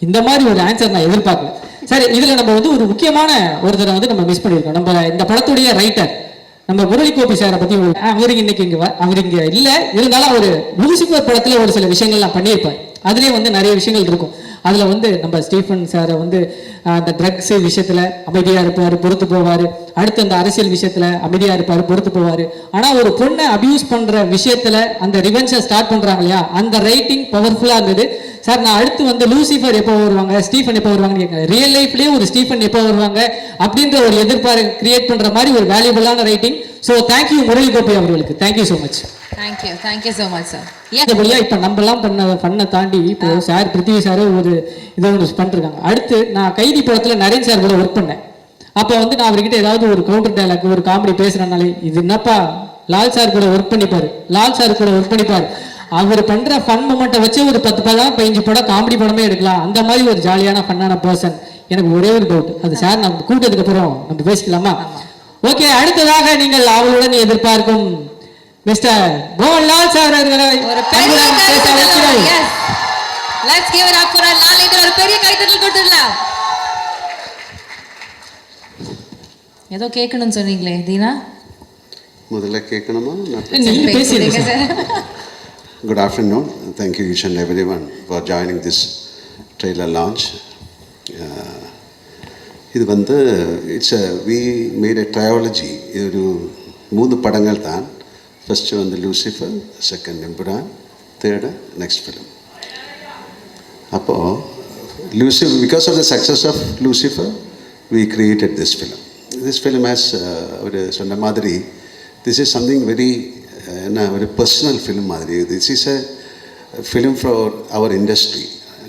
இந்த மாதிரி ஒரு ஆன்சர் நான் எதிர்பார்க்கல சார். இதில் நம்ம வந்து ஒரு முக்கியமான ஒருத்தரை வந்து நம்ம மிஸ் பண்ணியிருக்கோம். நம்ம இந்த படத்துடைய ரைட்டர் நம்ம முரளி கோபி சாரை பற்றி அவருக்கு இன்னைக்கு அவர் இங்கே இல்லை, இருந்தாலும் அவர் லூசிஃபர் படத்தில் ஒரு சில விஷயங்கள்லாம் பண்ணியிருப்பார். அதுலேயே வந்து நிறைய விஷயங்கள் இருக்கும். அதில் வந்து நம்ம ஸ்டீஃபன் சாரை வந்து அந்த ட்ரக்ஸ் விஷயத்தில் அமைதியாக இருப்பார், பொறுத்து போவார். அடுத்து அந்த அரசியல் விஷயத்தில் அமைதியாக இருப்பார், பொறுத்து போவார். ஆனால் ஒரு பொண்ணை அபியூஸ் பண்ணுற விஷயத்தில் அந்த ரிவென்ஸை ஸ்டார்ட் பண்ணுறாங்க இல்லையா, அந்த ரைட்டிங் பவர்ஃபுல்லாக இருந்தது சார். நான் அடுத்து வந்து லூசிஃபர் எப்போ வருவாங்க, ஸ்டீஃபன் எப்போ வருவாங்கன்னு கேட்குறேன். ரியல் லைஃப்லேயே ஒரு ஸ்டீஃபன் எப்போ வருவாங்க அப்படின்ற ஒரு எதிர்பார்ப்பு கிரியேட் பண்ணுற மாதிரி ஒரு வேல்யூபிளான writing. So thank you Murali Gopy அவர்களுக்கு, thank you so much. Thank you so much sir. இப்போ நம்மலாம் பண்ண தாண்டி இப்போ சார் பிருத்திவி சார் ஒரு இதை ஒன்று பண்ணிருக்காங்க. அடுத்து நான் கைதி படத்தில் நரேன் சார் கூட ஒர்க் பண்ணேன். அப்போ வந்து நான் அவர்கிட்ட ஏதாவது ஒரு கவுண்டர் டைலாக் ஒரு காமெடி பேசுகிறனாலே இது என்னப்பா லால் சார் கூட ஒர்க் பண்ணிப்பார், லால் சார் கூட ஒர்க் பண்ணிப்பார். அவர் பண்ணுற ஃபன் மூமெண்ட்டை வச்சு ஒரு 10 படம் 15 படம் காமெடி படமே எடுக்கலாம். அந்த மாதிரி ஒரு ஜாலியான ஃபன்னான பர்சன். எனக்கு ஒரே ஒரு டவுட், அது சார் நம்ம கூட்டத்துக்கு அப்புறம் நம்ம பேசிக்கலாமா? ஓகே, அடுத்ததாக நீங்கள் அவளுடன் எதிர்பார்க்கும் மிஸ்டர் மோகன்லால் சார் அவர்களை ஒரு பெரிய கைத்தட்டல். Yes, let's give it up for Lal. இது ஒரு பெரிய கைத்தட்டல் கொடுத்துடலாம். ஏதோ கேட்கணும்னு சொன்னீங்களே தீனா, முதல்ல கேட்கணுமா? நீங்க பேசுறீங்க sir. Good afternoon. Thank you each and everyone for joining this trailer launch. இது வந்து we made a trilogy. இது ஒரு 3 படங்கள் தான். ஃபர்ஸ்ட் வந்து Lucifer, second Empuraan, third next film. அப்போது Lucifer, because of the success of Lucifer we created this film. This film has ஒரு சொன்ன மாதிரி this is something very very personal film மாதிரி. This is a film for our industry,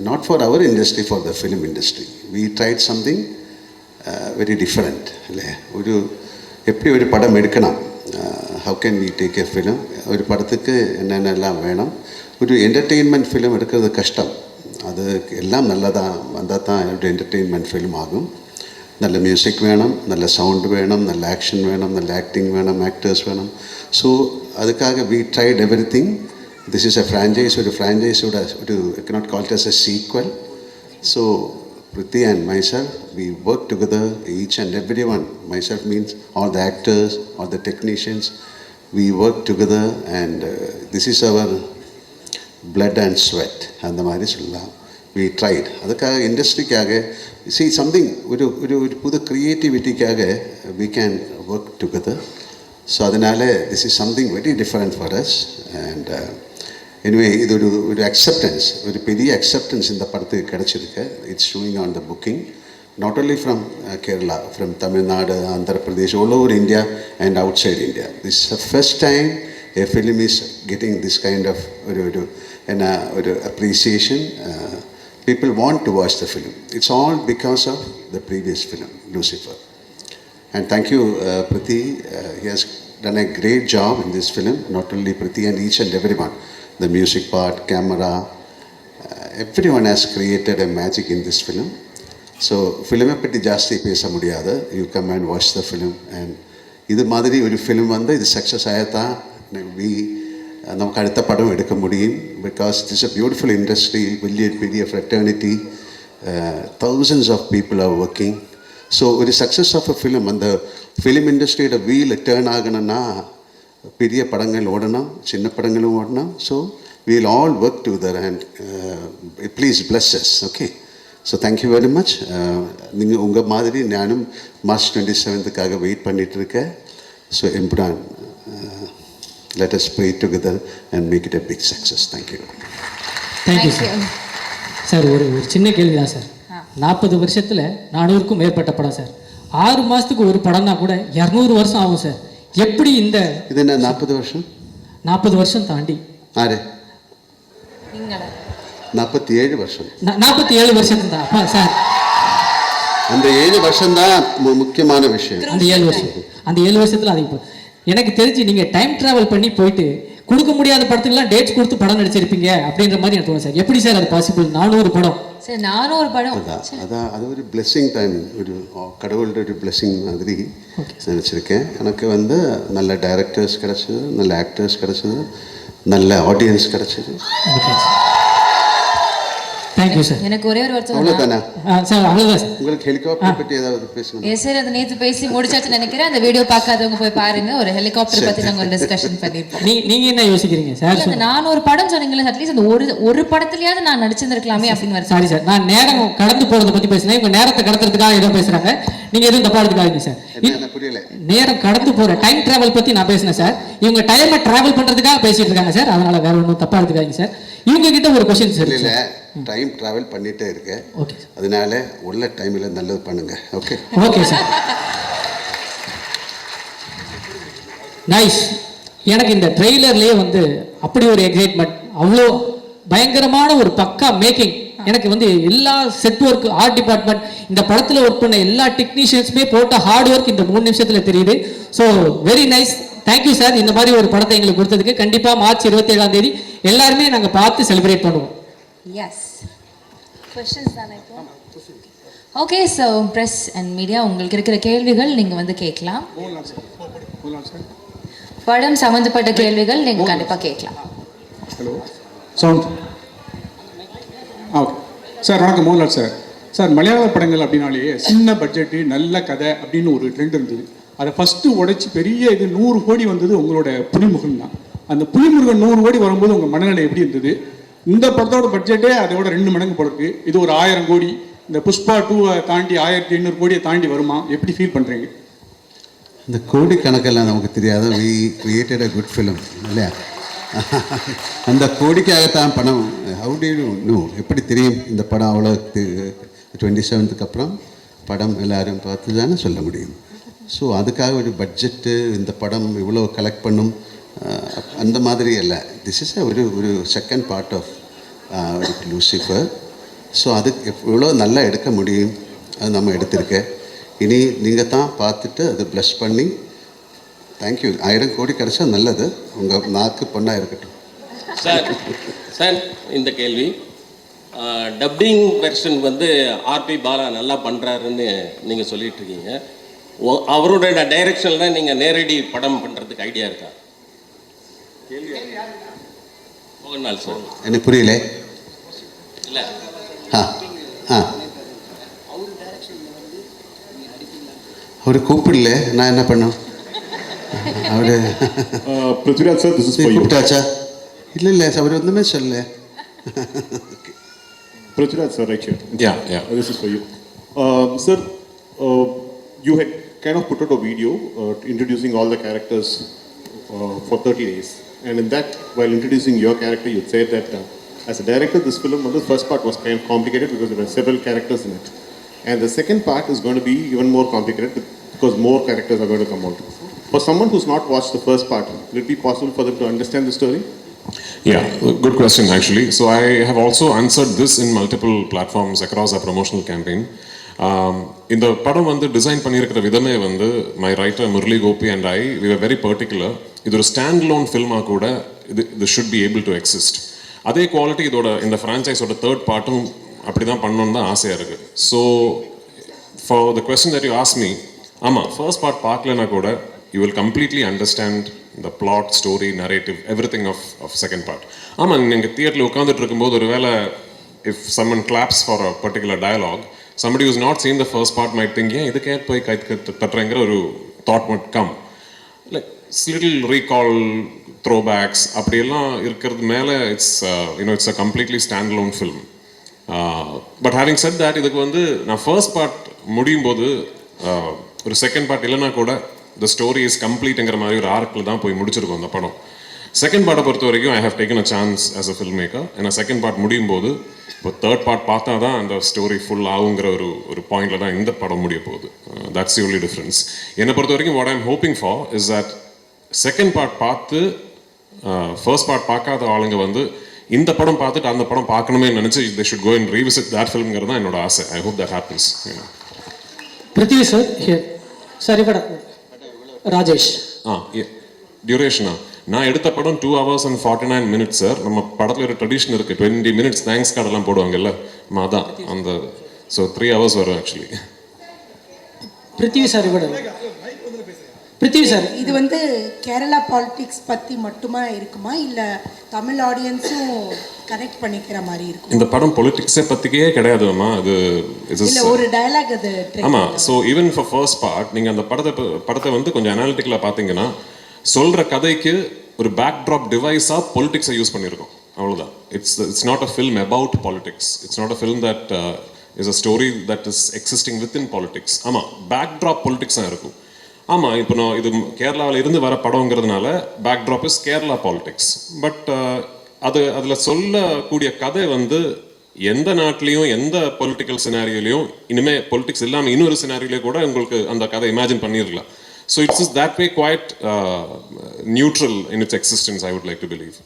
not for our industry, for the film industry. We tried something very different. இல்லையா, ஒரு எப்படி ஒரு படம் எடுக்கணும், how can we take a film, ஒரு படத்துக்கு என்னென்னலாம் வேணும். ஒரு என்டர்டெயின்மெண்ட் ஃபிலிம் எடுக்கிறது கஷ்டம். அது எல்லாம் நல்லதாக வந்தால் தான் ஒரு என்டர்டெயின்மெண்ட் ஃபிலிம் ஆகும். நல்ல மியூசிக் வேணும், நல்ல சவுண்ட் வேணும், நல்ல ஆக்ஷன் வேணும், நல்ல ஆக்டிங் வேணும், ஆக்டர்ஸ் வேணும். ஸோ அதுக்காக we tried everything. This is a franchise. ஒரு ஃப்ரான்ச்சைஸோட ஒரு I cannot call it as a sequel. So Priti and myself, we work together, each and everyone. Myself means all the actors, all the technicians. We work together and this is our blood and sweat. அந்த மாதிரி சொல்லலாம். We tried. அதுக்காக இண்டஸ்ட்ரிக்காக see something ஒரு புது க்ரியேட்டிவிட்டிக்காக we can work together. So அதனால் this is something very different for us. And anyway, இது ஒரு acceptance, ஒரு பெரிய acceptance இந்த படத்துக்கு கிடச்சிருக்கு. It's showing on the booking, not only from Kerala, from Tamil Nadu, Andhra Pradesh, all over India and outside India. This is the first time a film is getting this kind of appreciation. People want to watch the film. It's all because of the previous film, Lucifer. And thank you, Priti. He has done a great job in this film. Not only Priti and each and everyone. The music part, camera, everyone has created a magic in this film. So, film பற்றி ஜாஸ்தி பேச முடியாது. You come and watch the film. And இது மாதிரி ஒரு film வந்து இது success ஆகத்தான் நமக்கு அடுத்த படம் எடுக்க முடியும். Because it is a beautiful industry, பெரிய fraternity, thousands of people are working. So ஒரு சக்ஸஸ் ஆஃப் அ ஃபிலிம், அந்த ஃபிலிம் இண்டஸ்ட்ரியோட வீல் டேர்ன் ஆகணும்னா பெரிய படங்கள் ஓடணும், சின்ன படங்களும் ஓடணும். So we'll all work together and please bless us. Okay, so thank you very much. நீங்கள் உங்கள் மாதிரி நானும் மார்ச் 27th வெயிட் பண்ணிகிட்ருக்கேன். So Empuraan, let us pray together and make it a big success. Thank you. Thank you sir. Sir ஒரு சின்ன கேள்வி தான் sir. 40 வருஷத்தில் 400க்கும் மேற்பட்ட படம் சார். 6 மாதத்துக்கு ஒரு படம்னா கூட 200 வருஷம் ஆகும் சார். எப்படி இந்த இது என்ன 40 வருஷம்? 40 வருஷம் தாண்டி 47 வருஷம். 47 வருஷம் தான் அப்பா சார். அந்த 7 வருஷம் தான் முக்கியமான விஷயம். அந்த 7 வருஷத்தில் அது இப்போ எனக்கு தெரிஞ்சு நீங்கள் டைம் ட்ராவல் பண்ணி போயிட்டு கொடுக்க முடியாத படத்துக்குலாம் டேட்ஸ் கொடுத்து படம் நடிச்சிருப்பீங்க அப்படின்ற மாதிரி எனக்கு தோணும் சார். எப்படி சார் அது பாசிபிள்? 400 படம் சரி, நானும் ஒரு படம் அதான் அது ஒரு பிளெஸ்ஸிங் டைம், ஒரு கடவுளோட ஒரு பிளெஸ்ஸிங் மாதிரி நினச்சிருக்கேன். எனக்கு வந்து நல்ல டைரக்டர்ஸ் கிடச்சிது, நல்ல ஆக்டர்ஸ் கிடச்சிது, நல்ல ஆடியன்ஸ் கிடச்சிது. Thank you sir. எனக்கு ஒரே ஒரு வருஷம் அவ்வளோதானே சார்? அவ்வளோதான் சார். உங்களுக்கு ஹெலிகாப்டர் பற்றி ஏதாவது பேசணும்? எஸ் சார், அது நேற்று பேசி முடிச்சாச்சுன்னு நினைக்கிறேன். அந்த வீடியோ பார்க்காதவங்க போய் பாருங்க. ஒரு ஹெலிகாப்டர் பத்தி நாங்கள் ஒரு டிஸ்கஷன் பண்ணிருப்போம். நீங்க என்ன யோசிக்கிறீங்க சார்? அந்த 400 படம் சொன்னீங்களே, அட்லீஸ்ட் அந்த ஒரு படத்துலயாவது நான் நடிச்சிருந்திருக்கலாமே அப்படின்னு வருது. சாரி சார், நான் நேரம் கடந்து போறதை பத்தி பேசுறேன். இவங்க நேரத்தை கடத்துறதுக்காக ஏதோ பேசுறாங்க. நீங்க எதுவும் தப்பா எடுத்துக்காதீங்க சார். புரியல. நேரம் கடந்து போற டைம் டிராவல் பத்தி நான் பேசினேன் சார். இவங்க டைமை டிராவல் பண்றதுக்காக பேசிட்டு இருக்காங்க சார். அதனால வேற ஒன்றும் தப்பா எடுத்துக்காதீங்க சார். இவங்க கிட்ட ஒரு கொஸ்டின் சார். இல்லை, டைம் டிராவல் பண்ணிட்டே இருக்கேன். ஓகே, அதனால உள்ள டைமில் நல்லது பண்ணுங்க. Okay okay sir. நைஸ். எனக்கு இந்த ட்ரெய்லர்லேயே வந்து அப்படி ஒரு எக்ஸைட்மெண்ட், அவ்வளோ பயங்கரமான ஒரு பக்கா மேக்கிங். எனக்கு வந்து எல்லா செட் ஒர்க், ஆர்ட் டிபார்ட்மெண்ட், இந்த படத்தில் ஒர்க் பண்ண எல்லா டெக்னீஷியன்ஸுமே போட்ட ஹார்ட் ஒர்க் இந்த 3 நிமிஷத்தில் தெரியுது. So very nice. Thank you sir. இந்த மாதிரி ஒரு படத்தை எங்களுக்கு கொடுத்ததுக்கு. கண்டிப்பாக மார்ச் 27ஆம் தேதி எல்லாருமே நாங்கள் பார்த்து செலிப்ரேட் பண்ணுவோம். எஸ், क्वेश्चंस தானே இப்போ? Okay, so press and media, உங்களுக்கு இருக்கிற கேள்விகள் நீங்கள் வந்து கேட்கலாம். படம் சம்மந்தப்பட்ட கேள்விகள் நீங்கள் கண்டிப்பாக கேட்கலாம். Hello, sound. ஓகே சார், வணக்கம். மோகன்லால் சார். சார், மலையாள படங்கள் அப்படின்னாலே சின்ன பட்ஜெட்டு நல்ல கதை அப்படின்னு ஒரு ட்ரெண்ட் இருந்தது. அதை ஃபஸ்ட்டு உடைச்சி பெரிய இது 100 கோடி வந்தது உங்களோட புலிமுருகன் தான். அந்த புலிமுருகன் 100 கோடி வரும்போது உங்கள் மனநிலை எப்படி இருந்தது? இந்த படத்தோட பட்ஜெட்டே அதோட 2 மடங்கு போடுறது. இது ஒரு 1000 கோடி. இந்த புஷ்பா 2 தாண்டி 1500 கோடியை தாண்டி வருமா? எப்படி ஃபீல் பண்ணுறீங்க? இந்த கோடி கணக்கெல்லாம் நமக்கு தெரியாத. We created a good film இல்லையா? அந்த கோடிக்காகத்தான் படம். How do you know? எப்படி தெரியும் இந்த படம் அவ்வளோ 27க்கு அப்புறம் படம் எல்லாரும் பார்த்து தானே சொல்ல முடியும். ஸோ அதுக்காக ஒரு பட்ஜெட்டு, இந்த படம் இவ்வளோ கலெக்ட் பண்ணும் அந்த மாதிரி அல்ல. திஸ் இஸ் ஒரு second part of Lucifer. So அதுக்கு எவ்வளோ நல்லா எடுக்க முடியும் அது நம்ம எடுத்திருக்கேன். இனி நீங்கள் தான் பார்த்துட்டு அதை ப்ளஸ் பண்ணி தேங்க்யூ. 1000 கோடி கிடச்சா நல்லது. உங்கள் நாக்கு பொண்ணாக இருக்கட்டும். சார், இந்த கேள்வி டப்பிங் வெர்ஷன் வந்து ஆர்பி பாலா நல்லா பண்ணுறாருன்னு நீங்கள் சொல்லிட்டு இருக்கீங்க. அவரோட டைரக்ஷனில் தான் நீங்கள் நேரடி படம் பண்ணுறதுக்கு ஐடியா இருக்கா? மோகன்லால் சார். எனக்கு புரியல. இல்லை, அவரு கூப்பிடல, நான் என்ன பண்ணோம்? அவரு பிருத்விராஜ் சார், கூப்பிட்டாச்சா? இல்லை அவர் ஒன்றுமே சொல்லல. Prithviraj sir, right here. Yeah. This is for you. Sir, you had kind of put out a video introducing all the characters for 30 days. And in that, while introducing your character, you said that as a director, this film, the first part was kind of complicated because there were several characters in it. And the second part is going to be even more complicated because more characters are going to come out. For someone who's not watched the first part, will it be possible for them to understand the story? Yeah, good question actually. So I have also answered this in multiple platforms across our promotional campaign. இந்த படம் வந்து design பண்ணியிருக்கிற விதமே வந்து my writer Murali Gopy and I we are very particular. இது ஒரு stand alone ஃபில்மாக கூட இது should be able to exist. அதே குவாலிட்டி இதோட இந்த ஃப்ரான்ச்சைஸோட தேர்ட் பார்ட்டும் அப்படி தான் பண்ணணுன்னு தான் ஆசையாக இருக்குது. So for the question that you ask me, ஆமாம், ஃபர்ஸ்ட் பார்ட் பார்க்கலனா கூட you will completely understand the plot, story, narrative, everything of second part. ஆமாம், நீங்கள் தியேட்டரில் உட்காந்துட்டு இருக்கும்போது ஒரு வேளை if someone claps for a particular dialogue, somebody who's not seen the first part might think, ஏன் இதுக்கே போய் கை தட்டுறங்கிற ஒரு thought might come. Like little recall, throwbacks அப்படியெல்லாம் இருக்கிறது மேலே it's a completely standalone film. But having said that, இதுக்கு வந்து நான் ஃபர்ஸ்ட் பார்ட் முடியும் போது ஒரு செகண்ட் பார்ட் இல்லைனா கூட the story is complete-ங்கிற மாதிரி ஒரு ஆர்க்கில் தான் போய் முடிச்சிருக்கோம் அந்த படம். செகண்ட் பார்ட்டை பொறுத்த வரைக்கும் I have taken a chance as a film maker. ஏன்னா செகண்ட் பார்ட் முடியும் போது இப்போ தேர்ட் பார்ட் பார்த்தா தான் அந்த ஸ்டோரி ஃபுல் ஆகுங்கிற ஒரு பாயிண்டில் தான் இந்த படம் முடிய போகுது. That's the only difference. என்னை பொறுத்த வரைக்கும் what I am hoping for is that second part பார்த்து ஃபர்ஸ்ட் பார்ட் பார்க்காத ஆளுங்க வந்து இந்த படம் பார்த்துட்டு அந்த படம் பார்க்கணுமே நினச்சி they should go and revisit that filmங்கிறது தான் என்னோட ஆசை. I hope that happens. Prithvi sir here. Sir இவட ராஜேஷ். டியூரேஷனா நான் எடுத்த படம் 2 hours and 49 minutes சார். நம்ம படத்தில் ஒரு ட்ரெடிஷன் இருக்குது, 20 minutes தேங்க்ஸ் கார்டெல்லாம் போடுவாங்கல்ல, அதான் அந்த. ஸோ 3 hours வரும் ஆக்சுவலி. பிருத்திவி சார் கூட பிருத்திவி சார், இது வந்து கேரளா பாலிடிக்ஸ் பற்றி மட்டுமா இருக்குமா இல்லை தமிழ் ஆடியன்ஸும் கனெக்ட் பண்ணிக்கிற மாதிரி இருக்கும்? இந்த படம் பொலிட்டிக்ஸை பற்றிக்கே கிடையாதுமா, அது இல்லை ஒரு டயலாக் அது. ஆமாம். So even for first part நீங்கள் அந்த படத்தை வந்து கொஞ்சம் அனாலிட்டிக்கலாக பார்த்தீங்கன்னா, சொல்கிற கதைக்கு ஒரு பேக் ட்ராப் டிவைஸாக பொலிட்டிக்ஸை யூஸ் பண்ணியிருக்கோம், அவ்வளோதான். It's not a film about politics. It's not a film that is a story that is existing within politics. ஆமாம், பேக் ட்ராப் பொலிட்டிக்ஸ் தான் இருக்கும். ஆமாம், இப்போ நான் இது கேரளாவில் இருந்து வர படங்கிறதுனால backdrop is Kerala politics. But அதில் சொல்லக்கூடிய கதை வந்து எந்த நாட்டிலையும் எந்த பொலிட்டிக்கல் சினாரியோலையும், இனிமேல் பொலிட்டிக்ஸ் இல்லாமல் இன்னொரு சினாரியோலையும் கூட உங்களுக்கு அந்த கதை இமேஜின் பண்ணிடலாம். So it's is that way quite neutral in its existence, I would like to believe.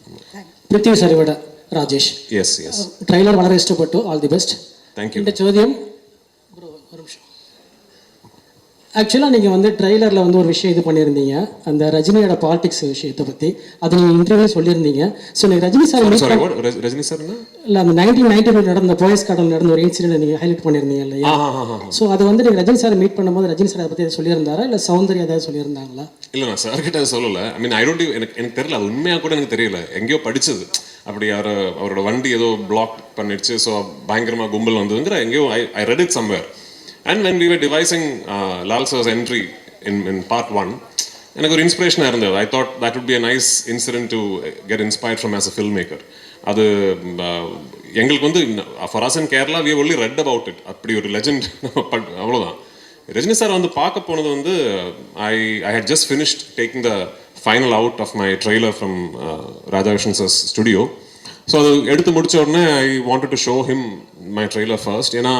Prithvi sir விட ராஜேஷ், எஸ் எஸ், ட்ரைலர் வளர இஷ்டப்பட்டு ஆல் தி பெஸ்ட். தேங்க்யூ. இந்த சோதியம் ஒரு நிமிஷம். ஆக்சுவலாக நீங்கள் வந்து ட்ரெய்லரில் வந்து ஒரு விஷயம் இது பண்ணியிருந்தீங்க, அந்த ரஜினியோட பாலிடிக்ஸ் விஷயத்தை பற்றி. அது நீங்கள் இன்டர்வியூ சொல்லியிருந்தீங்க. ஸோ நீங்கள் ரஜினி சார் ரஜினி சார் இல்லை, அந்த 1995 நடந்த போயஸ் கார்டன் நடந்த ஒரு இன்சிடென்ட் நீங்கள் ஹைலைட் பண்ணியிருந்தீங்க இல்லையா? ஸோ அது வந்து நீங்கள் ரஜினி சார் மீட் பண்ணும்போது ரஜினி சார் அதை பற்றி சொல்லியிருந்தாரா, இல்லை சௌந்தர்யா ஏதாவது சொல்லியிருந்தாங்களா? இல்லை, நான் சார் கிட்ட சொல்லலை. ஐ மீன் ஐ டோன்ட், எனக்கு தெரியல, அது உண்மையாக கூட எனக்கு தெரியல. எங்கேயோ படித்தது அப்படி, அவரோட வண்டி ஏதோ பிளாக் பண்ணிடுச்சு, ஸோ பயங்கரமாக கும்பல் வந்ததுங்கிற எங்கேயோ I read it somewhere. And when we were devising Lal sir's entry in part 1, எனக்கு ஒரு இன்ஸ்பிரேஷனாக இருந்தது. I thought that would be a nice incident to get inspired from as a filmmaker. அது எங்களுக்கு வந்து for us in Kerala we have only read about it. அப்படி ஒரு legend, அவ்வளோதான். ரஜினி சார் வந்து பார்க்க போனது வந்து I had just finished taking the final out of my trailer from Radhakrishnan sir's studio. So அது எடுத்து முடித்த உடனே I wanted to show him my trailer first. ஏன்னா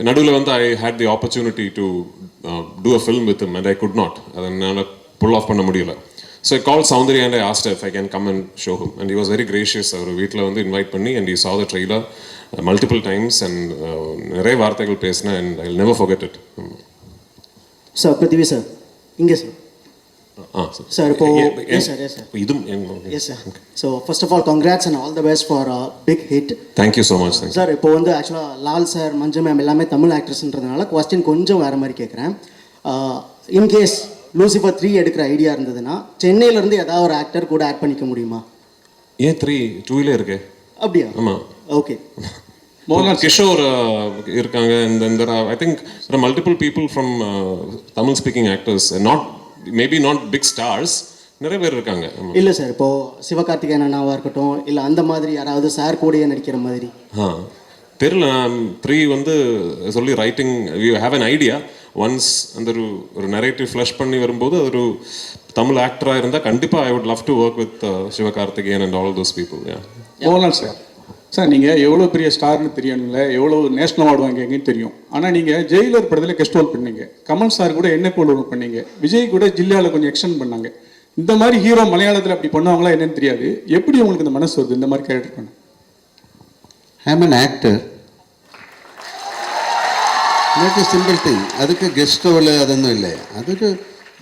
நடுவில் வந்து I had the opportunity to do a film with him and I could not. அதை என்னால் pull off பண்ண முடியல. So I called Soundarya and I asked her if I can come and show him, and he was very gracious. அவர் வீட்டில் வந்து invite பண்ணி and he saw the trailer multiple times and நிறைய வார்த்தைகள் பேசினேன் and I'll never forget it. Sir Prithvi sir இங்கே sir. Sir இப்போ so first of all congrats and all the best for big hit. Thank you so much. Sir இப்போ வந்து ஆக்சுவலாக Lal sir, மஞ்சு ma'am எல்லாமே Tamil ஆக்ட்ரஸ்ன்றதுனால question கொஞ்சம் வேறு மாதிரி கேட்குறேன். இன்கேஸ் லூசிஃபர் 3 எடுக்கிற ஐடியா இருந்ததுன்னா சென்னையிலேருந்து ஏதாவது ஒரு ஆக்டர் கூட ஆட் பண்ணிக்க முடியுமா? ஏன் 2 இருக்கு? அப்படியா? ஆமாம். ஓகே. கிஷோர் இருக்காங்க. இந்த I think there are multiple people from Tamil speaking actors, maybe not big stars, நிறைய பேர் இருக்காங்க. இல்லை சார், இப்போ சிவகார்த்திகேயன் அண்ணாவாக இருக்கட்டும், இல்லை அந்த மாதிரி யாராவது சார் கூடயே நடிக்கிற மாதிரி. தெரியல. 3 வந்து சொல்லி writing we have an idea. Once அந்த ஒரு நரேட்டிவ் ஃப்ளஷ் பண்ணி வரும்போது ஒரு தமிழ் ஆக்டராக இருந்தால் கண்டிப்பாக I would love to work with Sivakarthikeyan and all those people. Mohanlal sir, sir நீங்கள் எவ்வளோ பெரிய ஸ்டார்னு தெரியணும்ல, எவ்வளோ நேஷனல் அவார்டு வாங்கிங்கன்னு தெரியும். ஆனால் நீங்கள் ஜெயிலர் படத்தில் கெஸ்ட் ரோல் பண்ணீங்க, கமல் சார் கூட என்ன போல் ரோல் பண்ணீங்க, விஜய் கூட ஜில்லாவில் கொஞ்சம் எக்ஸ்டெண்ட் பண்ணாங்க. இந்த மாதிரி ஹீரோ மலையாளத்தில் அப்படி பண்ணுவாங்களா என்னன்னு தெரியாது. எப்படி உங்களுக்கு இந்த மனசு வருது இந்த மாதிரி கேரக்டர் பண்ண? ஐ ஆம் an actor. Not a simple thing. அதுக்கு கெஸ்ட் ரோல் அதொന്നും இல்லை. அதுக்கு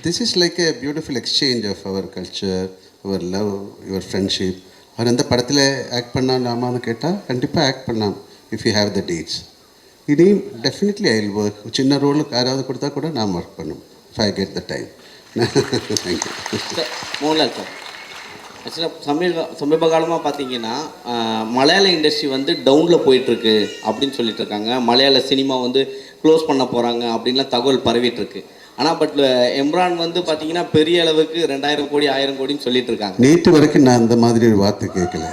this is like a beautiful exchange of our culture, our love, your friendship. அவர் எந்த படத்தில் ஆக்ட் பண்ணாமான்னு கேட்டால் கண்டிப்பாக ஆக்ட் பண்ணலாம் if you have the dates. இதையும் டெஃபினெட்லி ஐ வில் ஒர்க். சின்ன ரோலுக்கு யாராவது கொடுத்தா கூட நான் ஒர்க் பண்ணும் if I get the time. Thank you. Mohanlal sir, ஆக்சுவலாக சமீப காலமாக பார்த்தீங்கன்னா மலையாள இண்டஸ்ட்ரி வந்து டவுனில் போயிட்டுருக்கு அப்படின்னு சொல்லிட்டு இருக்காங்க. மலையாள சினிமா வந்து க்ளோஸ் பண்ண போகிறாங்க அப்படின்லாம் தகவல் பரவிட்டுருக்கு. ஆனால் பட் எம்ரான் வந்து பார்த்தீங்கன்னா பெரிய அளவுக்கு 2000 கோடி 1000 கோடின்னு சொல்லிட்டு இருக்காங்க. நேற்று வரைக்கும் நான் அந்த மாதிரி ஒரு வார்த்தை கேட்கல.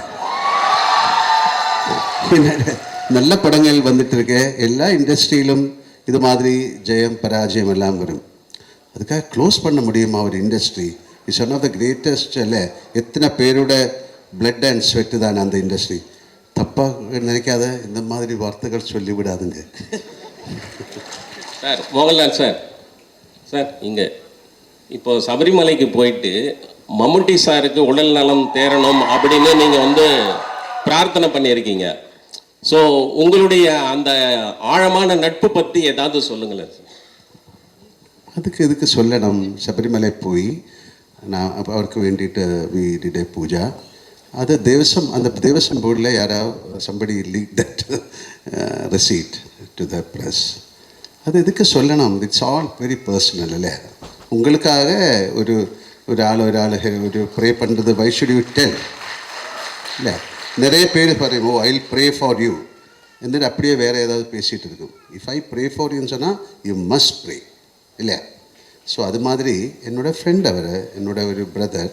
நல்ல படங்கள் வந்துட்டு இருக்க எல்லா இண்டஸ்ட்ரியிலும் இது மாதிரி ஜெயம் பராஜயம் எல்லாம் வரும். அதுக்காக க்ளோஸ் பண்ண முடியுமா ஒரு industry? It's one of the greatest. இல்லை, எத்தனை பேரோட பிளட் அண்ட் ஸ்வெட்டு தான் அந்த இண்டஸ்ட்ரி. தப்பாக நினைக்காத இந்த மாதிரி வார்த்தைகள் சொல்லிவிடாதுங்க. சார் மோகன்லால் சார், சார் இங்கே இப்போ சபரிமலைக்கு போயிட்டு மம்முட்டி சாருக்கு உடல் நலம் தேரணும் அப்படின்னு நீங்கள் வந்து பிரார்த்தனை பண்ணியிருக்கீங்க. ஸோ உங்களுடைய அந்த ஆழமான நட்பு பற்றி ஏதாவது சொல்லுங்களேன் சார். அதுக்கு எதுக்கு சொல்லணும்? சபரிமலை போய் நான் அப்போ அவருக்கு வேண்டிட்டு வி டிட் ஏ பூஜா. அது தேவசம், அந்த தேவசம் போர்டில் யாராவது somebody leak that receipt to the press. அது எதுக்கு சொல்லணும்? இட்ஸ் ஆல் வெரி பர்சனல் இல்லை? உங்களுக்காக ஒரு ஒரு ப்ரே பண்ணுறது வை ஷுட் யூ டெல் இல்லை? நிறைய பேர் பாருங்க, oh I will pray for you എന്നിട്ട് அப்படியே வேறு ஏதாவது பேசிகிட்டு இருக்கும். இஃப் ஐ ப்ரே ஃபார் யூன்னு சொன்னால் யூ மஸ்ட் ப்ரே இல்லையா? ஸோ அது மாதிரி என்னோடய ஃப்ரெண்ட் அவர், என்னோட ஒரு brother.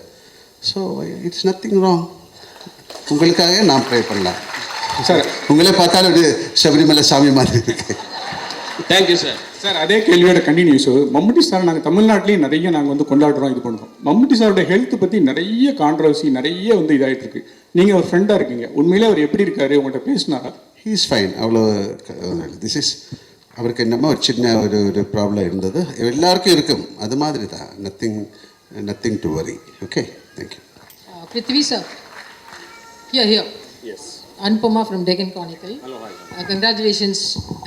So it's nothing wrong. உங்களுக்காக நான் ப்ரே பண்ணலாம் சார். உங்களே பார்த்தாலும் ஒரு சபரிமலை சாமி மாதிரி இருக்கு. Thank you sir. சார் அதே கேள்வியோட கண்டினியூஸ். மம்முட்டி சார் நாங்கள் தமிழ்நாட்டிலையும் நிறைய நாங்கள் வந்து கொண்டாடுறோம், இது பண்ணுறோம். மம்முட்டி சாரோட ஹெல்த் பற்றி நிறைய கான்ட்ரவர்சி, நிறைய வந்து இதாகிட்டு இருக்கு. நீங்கள் ஒரு ஃப்ரெண்டாக இருக்கீங்க, உண்மையிலே அவர் எப்படி இருக்காரு, உங்கள்கிட்ட பேசினாரா? He is fine. அவ்வளோ திஸ் இஸ் அவருக்கு என்னமோ ஒரு சின்ன ஒரு ப்ராப்ளம் இருந்தது, எல்லாருக்கும் இருக்கும், அது மாதிரி தான். Nothing to worry. Okay, thank you. Prithvi sir. Here. Yes. Anupama from Deccan Chronicle. Hello, hi. Congratulations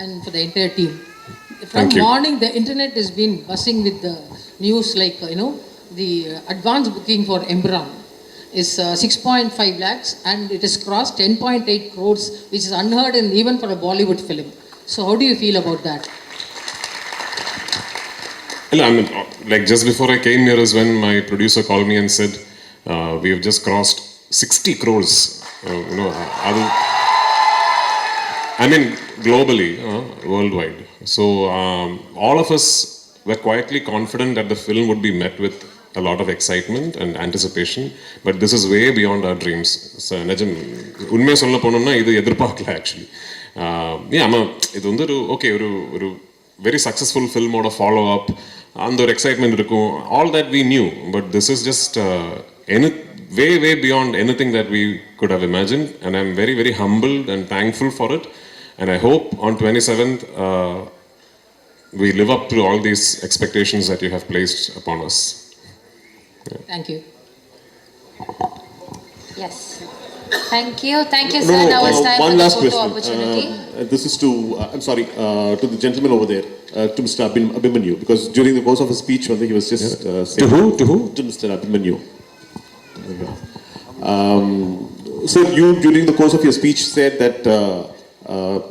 and for the entire team. From Thank you. morning, the internet has been buzzing with the news like, the advance booking for Emperor is 6.5 lakhs and it has crossed 10.8 crores, which is unheard in even for a Bollywood film. So how do you feel about that? Well, I mean, like just before I came here is when my producer called me and said, we have just crossed 60 crores. I mean, globally, worldwide. So all of us were quietly confident that the film would be met with a lot of excitement and anticipation, but this is way beyond our dreams. So, நிஜம் உண்மையாக சொல்ல போனோம்னா இது எதிர்பார்க்கல actually. ஆமாம், இது வந்து ஒரு வெரி சக்ஸஸ்ஃபுல் ஃபில்மோட ஃபாலோ அப், அந்த ஒரு எக்ஸைட்மெண்ட் இருக்கும். All that we knew, but this is just way beyond anything that we could have imagined, and I'm very, very humbled and thankful for it. And I hope on 27th we live up to all these expectations that you have placed upon us. Yeah. Thank you. Yes. Thank you, sir. Now it's time one for the last photo question. opportunity. This is to, I'm sorry, to the gentleman over there, to Mr. Abhimanyu, because during the course of his speech, he was just saying... To who? To Mr. Abhimanyu. So you, during the course of your speech, said that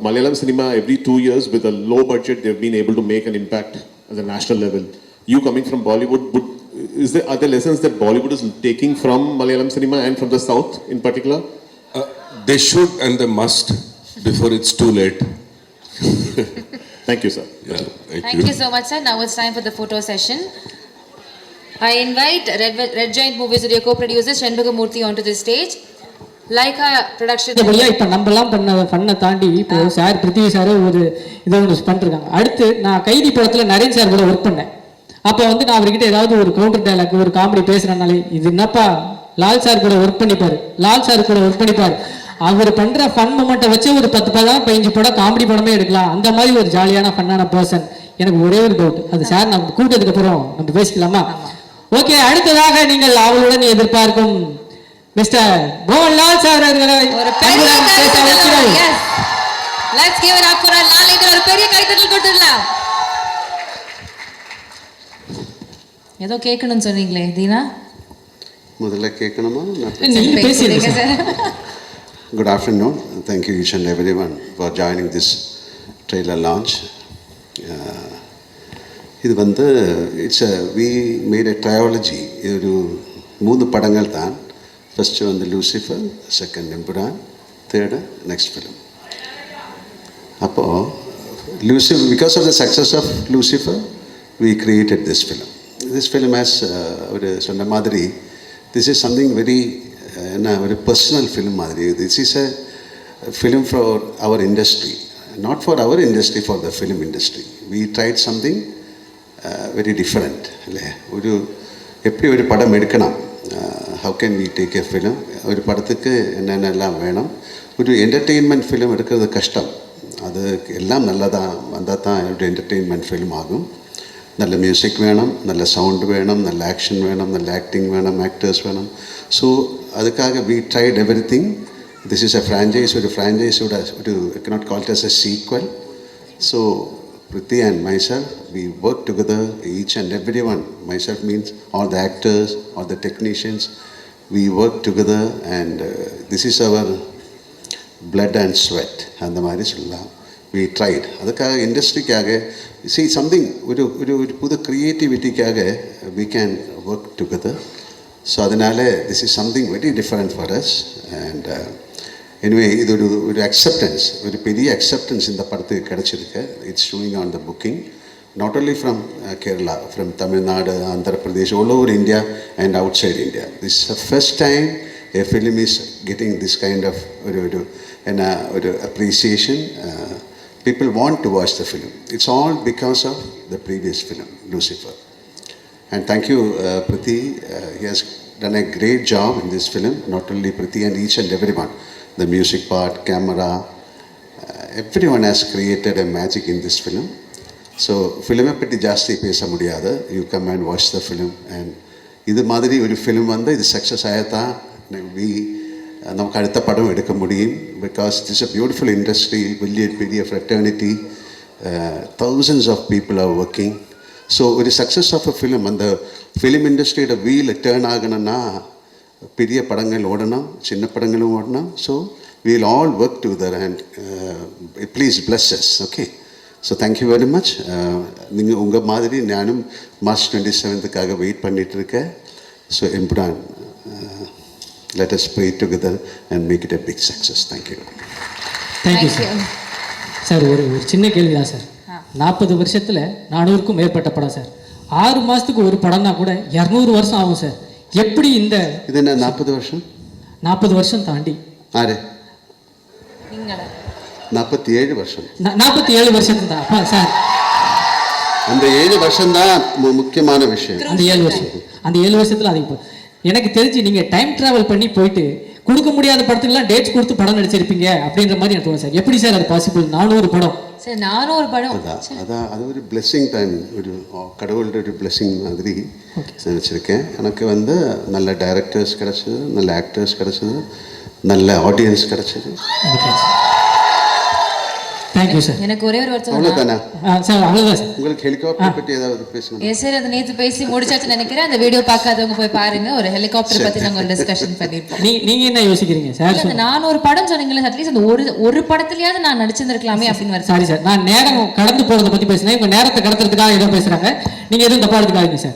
Malayalam cinema every 2 years with a low budget they've been able to make an impact at the national level. You coming from Bollywood, are there lessons that Bollywood is taking from Malayalam cinema and from the South in particular? They should and they must before it's too late. Thank you, sir. Yeah, Thank you so much, sir. Now it's time for the photo session. I invite Red Giant Movies co-producer Shanmugamurthy onto the stage. Leica production. இப்போ நம்மலாம் பண்ண தாண்டி இப்போ sir Prithvi sir ஒரு இதை ஒன்று பண்ணிருக்காங்க. அடுத்து நான் கைதி படத்தில் நரேன் சார் கூட ஒர்க் பண்ணேன். அப்போ வந்து நான் அவர்கிட்ட ஏதாவது ஒரு கவுண்டர் டைலாக், ஒரு காமெடி பேசுகிறனாலே, இது என்னப்பா லால் சார் கூட ஒர்க் பண்ணிப்பார், அவர் பண்ணுற ஃபன் மொமெண்ட்டை வச்சு ஒரு 10 படம் 15 படம் காமெடி படமே எடுக்கலாம். அந்த மாதிரி ஒரு ஜாலியான ஃபன்னான பர்சன். எனக்கு ஒரே ஒரு டவுட், அது சார் நம்ம கூட்டத்துக்கு அப்புறம் நம்ம பேசிக்கலாமா? ஓகே, அடுத்ததாக நீங்கள் அவளுடன் எதிர்பார்க்கும் மிஸ்டர் மோகன்லால் சார் அவர்களை ஒரு பெரிய கைத்தட்டல். Yes. Let's give it up for Lal. இது ஒரு பெரிய கைத்தட்டல் கொடுத்துடலாம். ஏதோ கேட்கணும்னு சொன்னீங்களே தீனா? முதல்ல கேட்கணுமா? நீங்க பேசுங்க sir. Good afternoon. Thank you each and everyone for joining this trailer launch. இது வந்து we made a trilogy. ஒரு 3 படங்கள் தான். First வந்து Lucifer, second Emperor, third next film. அப்போ Lucifer, because of the success of Lucifer, we created this film. This film has ஒரு சொன்ன மாதிரி this is something very very personal film மாதிரி. This is a film for our industry, not for our industry, for the film industry. We tried something very different. ஒரு எப்படி ஒரு படம் எடுக்கணும், how can we take a film, ஒரு படத்துக்கு என்னென்னலாம் வேணும், ஒரு என்டர்டெயின்மெண்ட் ஃபிலிம் எடுக்கிறது கஷ்டம். அது எல்லாம் நல்லதாக வந்தால் தான் ஒரு என்டர்டெயின்மெண்ட் ஃபிலிம் ஆகும். நல்ல மியூசிக் வேணும், நல்ல சவுண்டு வேணும், நல்ல ஆக்ஷன் வேணும், நல்ல ஆக்டிங் வேணும், ஆக்டர்ஸ் வேணும். ஸோ அதுக்காக we tried everything. This is a franchise. ஒரு ஃப்ரான்ச்சைஸோட ஒரு I cannot call it as a sequel. So Priti and myself, we work together, each and everyone. Myself means all the actors, all the technicians. We work together and this is our blood and sweat. அந்த மாதிரி சொல்லலாம். We tried. அதுக்காக இண்டஸ்ட்ரிக்காக see something ஒரு புது கிரியேட்டிவிட்டிக்காக we can work together. So அதனால this is something very different for us and anyway இது ஒரு acceptance, ஒரு பெரிய acceptance இந்த படத்துக்கு கிடைச்சிருக்கு. It's showing on the booking not only from Kerala, from Tamil Nadu, Andhra Pradesh, all over India and outside India. This is the first time a film is getting this kind of appreciation. People want to watch the film. It's all because of the previous film, Lucifer. And thank you, Priti. He has done a great job in this film. Not only Priti and each and everyone. The music part, camera, everyone has created a magic in this film. So, film பற்றி ஜாஸ்தி பேச முடியாது. You come and watch the film. And இது மாதிரி ஒரு film வந்து இது success ஆகத்தான் நமக்கு அடுத்த படம் எடுக்க முடியும். Because this is a beautiful industry, பெரிய fraternity, thousands of people are working. So ஒரு சக்ஸஸ் ஆஃப் அ ஃபிலிம், அந்த ஃபிலிம் இண்டஸ்ட்ரியோட வீல் டேர்ன் ஆகணும்னா பெரிய படங்கள் ஓடணும், சின்ன படங்களும் ஓடணும். So we'll all work together and please bless us. Okay, so thank you very much. நீங்கள் உங்கள் மாதிரி நானும் மார்ச் 27க்காக வெயிட் பண்ணிகிட்ருக்கேன். So Empuraan, let us pray together and make it a big success. Thank you. Thank you sir. Sir ஒரு சின்ன கேள்வி தான் சார். 40 வருஷத்தில் 400க்கும் மேற்பட்ட படம் சார். 6 மாதத்துக்கு ஒரு படம்னா கூட 200 வருஷம் ஆகும் சார். எப்படி இந்த இது என்ன 40 வருஷம்? 40 வருஷம் தாண்டி 47 வருஷம். 47 வருஷம் தான் சார். அந்த 7 வருஷம் தான் முக்கியமான விஷயம். அந்த 7 வருஷத்தில் அது இப்போ எனக்கு தெரிஞ்சு நீங்கள் டைம் ட்ராவல் பண்ணி போயிட்டு கொடுக்க முடியாத படத்துக்குலாம் டேட்ஸ் கொடுத்து படம் நடிச்சிருப்பீங்க அப்படின்ற மாதிரி எனக்கு தோணும் சார். எப்படி சார் அது பாசிபிள்? 400 படம் சார், 400 படம். அதான் அது ஒரு பிளெஸ்ஸிங் தான், ஒரு கடவுளோட ஒரு பிளெஸ்ஸிங் மாதிரி நினச்சிருக்கேன். எனக்கு வந்து நல்ல டைரக்டர்ஸ் கிடச்சிது, நல்ல ஆக்டர்ஸ் கிடச்சிது, நல்ல ஆடியன்ஸ் கிடச்சிது. Thank you sir. எனக்கு ஒரே ஒரு வருஷம் அவ்வளோதானே சார்? அவ்வளோதான் சார். உங்களுக்கு ஹெலிகாப்டர் பற்றி ஏதாவது பேசணும்? எஸ் சார், அது நேற்று பேசி முடிச்சாச்சுன்னு நினைக்கிறேன். அந்த வீடியோ பார்க்காதவங்க போய் பாருங்க. ஒரு ஹெலிகாப்டர் பற்றி நாங்கள் டிஸ்கஷன் பண்ணியிருப்போம். நீங்கள் என்ன யோசிக்கிறீங்க சார்? அந்த 400 படம் சொன்னீங்களே, அட்லீஸ்ட் அந்த ஒரு படத்துலயாவது நான் நடிச்சிருந்திருக்கலாமே அப்படின்னு வருது. சாரி சார், நான் நேரம் கடந்து போகிறத பற்றி பேசுனேன். இவங்க நேரத்தை கடத்துறதுக்காக ஏதோ பேசுகிறாங்க. நீங்கள் எதுவும் தப்பா எடுத்துக்காதீங்க சார்.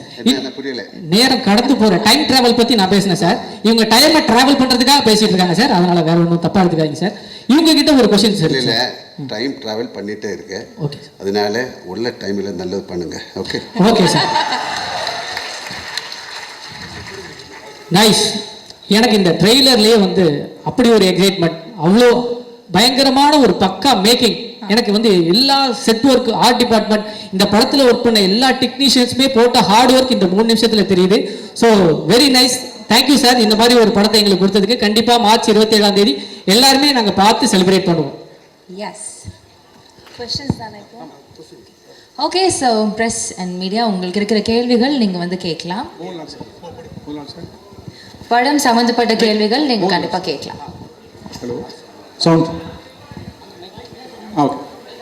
புரியல. நேரம் கடந்து போகிற டைம் ட்ராவல் பற்றி நான் பேசினேன் சார். இவங்க டைமை ட்ராவல் பண்ணுறதுக்காக பேசிட்டு இருக்காங்க சார். அதனால வேற ஒன்றும் தப்பா எடுத்துக்காதீங்க சார். இவங்க கிட்ட ஒரு கொஸ்டின் சார். இல்லை, டைம் ட்ராவல் பண்ணிகிட்டே இருக்கேன். ஓகே, அதனால உள்ள டைமில் நல்லது பண்ணுங்க. Okay okay sir. நைஸ். எனக்கு இந்த ட்ரெய்லர்லேயே வந்து அப்படி ஒரு எக்ஸைட்மெண்ட், அவ்வளோ பயங்கரமான ஒரு பக்கா மேக்கிங். எனக்கு வந்து எல்லா செட் ஒர்க், ஆர்ட் டிபார்ட்மெண்ட், இந்த படத்தில் ஒர்க் பண்ண எல்லா டெக்னீஷியன்ஸுமே போட்ட ஹார்ட் ஒர்க் இந்த 3 நிமிஷத்தில் தெரியுது. So very nice. Thank you sir. இந்த மாதிரி ஒரு படத்தை எங்களுக்கு கொடுத்ததுக்கு. கண்டிப்பாக மார்ச் 27ஆம் தேதி எல்லாருமே நாங்கள் பார்த்து செலிப்ரேட் பண்ணுவோம். எஸ், क्वेश्चंस தானே இப்போ? Okay, so press and media, உங்களுக்கு இருக்கிற கேள்விகள் நீங்கள் வந்து கேட்கலாம். படம் சம்மந்தப்பட்ட கேள்விகள் நீங்கள் கண்டிப்பாக கேட்கலாம். Hello, sound. ஓகே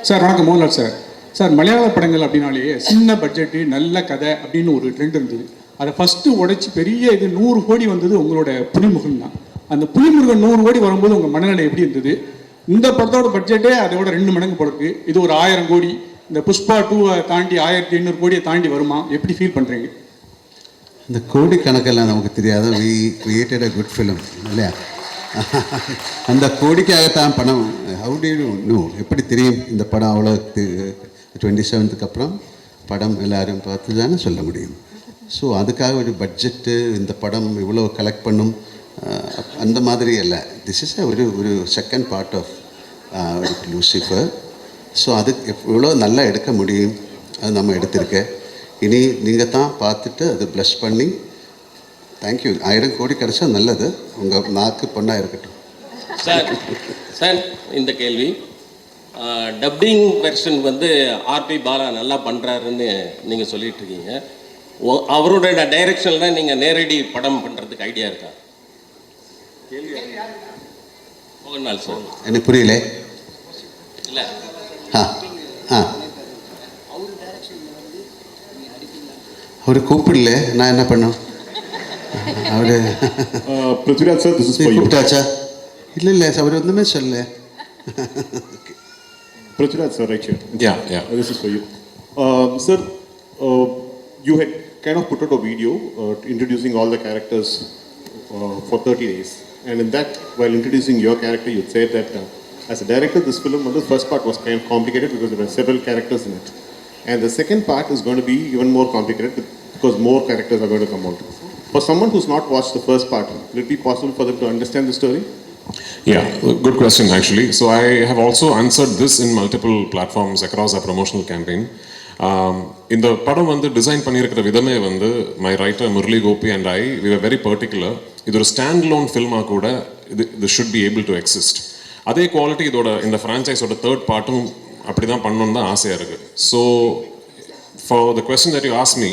சார், வணக்கம். மோகன்லால் சார். சார், மலையாள படங்கள் அப்படின்னாலே சின்ன பட்ஜெட்டு நல்ல கதை அப்படின்னு ஒரு ட்ரெண்ட் இருந்தது. அதை ஃபஸ்ட்டு உடைச்சி பெரிய இது 100 கோடி வந்தது உங்களோட புலிமுருகன் தான். அந்த புலிமுருகன் 100 கோடி வரும்போது உங்கள் மனநிலை எப்படி இருந்தது? இந்த படத்தோட பட்ஜெட்டே அதோட 2 மடங்கு போடுறது. இது ஒரு 1000 கோடி. இந்த புஷ்பா 2 தாண்டி 1500 கோடியை தாண்டி வருமா? எப்படி ஃபீல் பண்ணுறீங்க? இந்த கோடி கணக்கெல்லாம் நமக்கு தெரியாத. We created a good film இல்லையா? அந்த கோடிக்காகத்தான் படம். How do you know? எப்படி தெரியும் இந்த படம் அவ்வளோ 27க்கு அப்புறம் படம் எல்லாரும் பார்த்து தானே சொல்ல முடியும். ஸோ அதுக்காக ஒரு பட்ஜெட்டு, இந்த படம் இவ்வளோ கலெக்ட் பண்ணும் அந்த மாதிரி இல்லை. திஸ் இஸ் ஒரு second part of Lucifer. So அது எவ்வளோ நல்லா எடுக்க முடியும் அது நம்ம எடுத்திருக்கேன். இனி நீங்கள் தான் பார்த்துட்டு அது ப்ளஸ் பண்ணி தேங்க்யூ. 1000 கோடி கிடச்சா நல்லது. உங்கள் நாக்கு பொண்ணாக இருக்கட்டும். சார், இந்த கேள்வி டப்பிங் வெர்ஷன் வந்து ஆர்பி பாலா நல்லா பண்ணுறாருன்னு நீங்கள் சொல்லிட்டு இருக்கீங்க. அவரோட டைரக்ஷனில் நீங்கள் நேரடி படம் பண்ணுறதுக்கு ஐடியா இருக்கா? எனக்கு புரியல. இல்லை, அவர் கூப்பிடல, நான் என்ன பண்ணோம்? அவர் Prithviraj sir, this is for you. கூப்பிட்டாச்சா? இல்லை இல்லை, அவர் ஒன்றுமே சொல்லலை. Prithviraj sir, right here. Yeah. This is for you. Sir, you had kind of put out a video introducing all the characters for 30 days. And in that, while introducing your character, you said that as a director, this film, the first part was kind of complicated because there were several characters in it. And the second part is going to be even more complicated because more characters are going to come out. For someone who's not watched the first part, will it be possible for them to understand the story? Yeah, good question actually. So I have also answered this in multiple platforms across our promotional campaign. இந்த படம் வந்து design பண்ணியிருக்கிற விதமே வந்து my writer Murali Gopy and we were very particular. இது ஒரு stand alone ஃபில்மாக கூட இது should be able to exist. அதே குவாலிட்டி இதோட இந்த ஃப்ரான்ச்சைஸோட தேர்ட் பார்ட்டும் அப்படி தான் பண்ணணும்னு தான் ஆசையாக இருக்குது. So for the question that you ask me,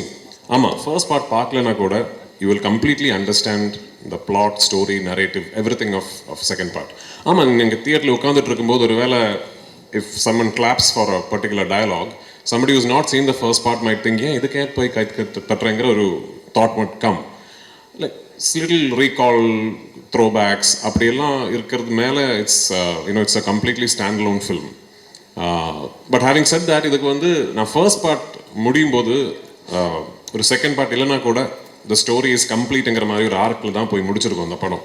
ஆமாம், ஃபர்ஸ்ட் பார்ட் பார்க்கலனா கூட you will completely understand the plot, story, narrative, everything of second part. ஆமாம், நீங்கள் தியேட்டரில் உட்காந்துட்டு இருக்கும்போது ஒரு வேளை if someone claps for a particular dialogue, somebody who's not seen the first part might think, yeah, idukku poi kai tatrengra oru thought might come. Like little recall, throwbacks, அப்படி எல்லாம் இருக்கிறது மேலே it's a completely standalone film. But having said that, இதுக்கு வந்து நான் first part முடியும் போது ஒரு செகண்ட் பார்ட் இல்லைனா கூட the story is completeங்கிற மாதிரி ஒரு ஆர்க்கில் தான் போய் முடிச்சிருக்கோம் அந்த படம்.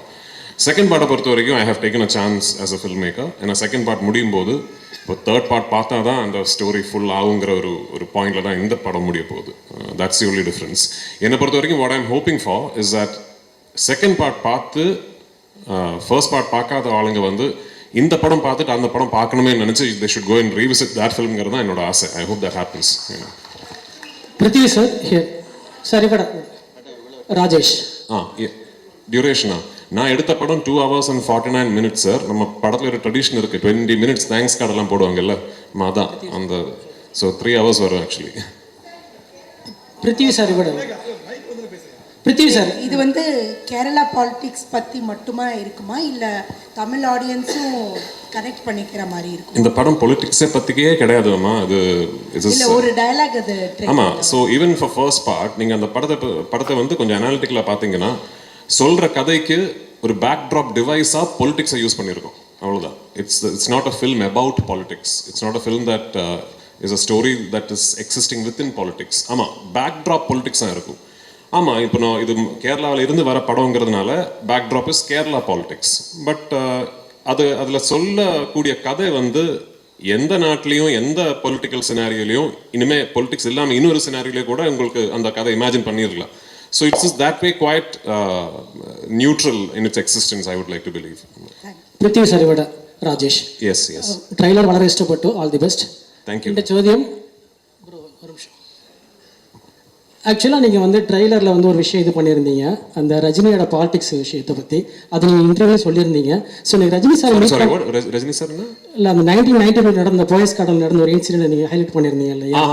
செகண்ட் பார்ட்டை பொறுத்த வரைக்கும் I have taken a chance as a film maker. ஏன்னா செகண்ட் பார்ட் முடியும் போது இப்போ தேர்ட் பார்ட் பார்த்தா தான் அந்த ஸ்டோரி ஃபுல் ஆகுங்கிற ஒரு பாயிண்டில் தான் இந்த படம் முடிய போகுது. That's the only difference. என்னை பொறுத்த வரைக்கும் what I am hoping for is that second part பார்த்து ஃபர்ஸ்ட் பார்ட் பார்க்காத ஆளுங்க வந்து இந்த படம் பார்த்துட்டு அந்த படம் பார்க்கணுமே நினச்சி they should go and revisit that ஃபில்ம்ங்கிறது தான் என்னோட ஆசை. I hope that happens. Prithvi sir here. Sir இவட ராஜேஷ். டியூரேஷனா? நான் எடுத்த படம் 2 hours and 49 minutes சார். நம்ம படத்தில் ஒரு ட்ரெடிஷன் இருக்குது, 20 minutes தேங்க்ஸ் கார்டெல்லாம் போடுவாங்கல்ல, அதான் அந்த. ஸோ 3 hours வரும் ஆக்சுவலி. பிருத்திவி சார் இவட. பிருத்திவி சார், இது வந்து கேரளா பாலிடிக்ஸ் பற்றி மட்டுமா இருக்குமா இல்லை தமிழ் ஆடியன்ஸும் கனெக்ட் பண்ணிக்கிற மாதிரி இருக்கும்? இந்த படம் பொலிட்டிக்ஸே பற்றிக்கே கிடையாதுமா. அது இல்லை ஒரு டயலாக் அது. ஆமாம். So even for first part நீங்கள் அந்த படத்தை வந்து கொஞ்சம் அனாலிட்டிக்கலாக பார்த்தீங்கன்னா சொல்கிற கதைக்கு ஒரு பேக்ட்ராப் டிவைஸாக பொலிட்டிக்ஸை யூஸ் பண்ணியிருக்கோம், அவ்வளோதான். It's not a film about politics. It's not a film that is a story that is existing within politics. ஆமாம், பேக்ட்ராப் பொலிட்டிக்ஸாக இருக்கும். ஆமாம், இப்போ நான் இது கேரளாவில் இருந்து வர படங்கிறதுனால backdrop is Kerala politics. But அதில் சொல்லக்கூடிய கதை வந்து எந்த நாட்டிலையும் எந்த பொலிட்டிக்கல் சினாரியோலையும் இனிமேல் பொலிட்டிக்ஸ் இல்லாமல் இன்னொரு சினாரியோலையும் கூட உங்களுக்கு அந்த கதை இமேஜின் பண்ணிடலாம். So it's that way quite neutral in its existence, I would like to believe. Prithvi sir ivada Rajesh. Yes. Trailer valare ishtapattu, all the best. Thank you. இந்த ചോദ്യം bro ஒரு நிமிஷம். ஆக்சுவலாக நீங்கள் வந்து ட்ரெய்லரில் வந்து ஒரு விஷயம் இது பண்ணியிருந்தீங்க, அந்த ரஜினியோட பாலிடிக்ஸ் விஷயத்தை பற்றி. அது நீங்கள் இன்டர்வியூவில் சொல்லியிருந்தீங்க. ஸோ நீங்கள் ரஜினி சார் ரஜினி சார் இல்லை அந்த 1992 நடந்த போயஸ் கார்டில் நடந்த ஒரு இன்சிடென்ட் நீங்கள் ஹைலைட் பண்ணியிருந்தீங்க இல்லையா?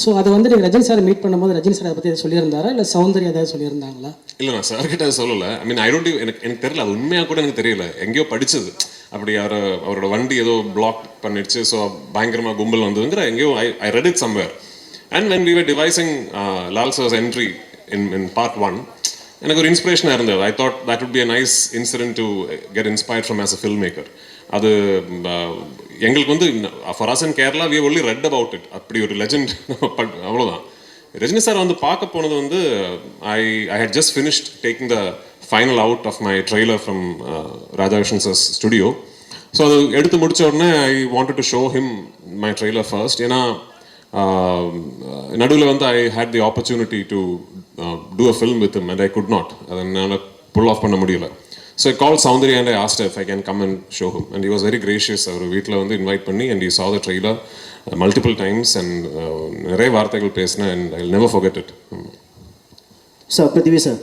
ஸோ அது வந்து நீங்கள் ரஜினி சார் மீட் பண்ணும்போது ரஜினி சார் அதை பற்றி சொல்லியிருந்தாரா இல்லை சௌந்தர்யா ஏதாவது சொல்லியிருந்தாங்களா? இல்லை, நான் சார் கிட்ட சொல்லலை. ஐ மீன் ஐ டோன்ட் எனக்கு தெரியல, அது உண்மையாக கூட எனக்கு தெரியல. எங்கேயோ படித்தது அப்படி அவரோட வண்டி ஏதோ பிளாக் பண்ணிடுச்சு, ஸோ பயங்கரமாக கும்பல் வந்ததுங்கிற எங்கேயோ I read it somewhere. And when we were devising Lal Sir's entry in part 1, எனக்கு ஒரு இன்ஸ்பிரேஷனாக இருந்தது. I thought that would be a nice incident to get inspired from as a filmmaker. அது எங்களுக்கு வந்து for us in Kerala we have only read about it. அப்படி ஒரு legend அவ்வளோதான். ரஜினி சார் வந்து பார்க்க போனது வந்து I had just finished taking the final out of my trailer from Raja Vishan sir's studio. So அது எடுத்து முடித்த உடனே I wanted to show him my trailer first. ஏன்னா நடுவில் வந்து I had the opportunity to do a film with him and I could not. அதை என்னால் pull off பண்ண முடியல. So I call Soundarya and I asked if I can come and show him and he was very gracious. அவர் வீட்டில் வந்து invite பண்ணி and he saw the trailer multiple times and நிறைய வார்த்தைகள் பேசினேன் and I'll never forget it. Sir Prithvi sir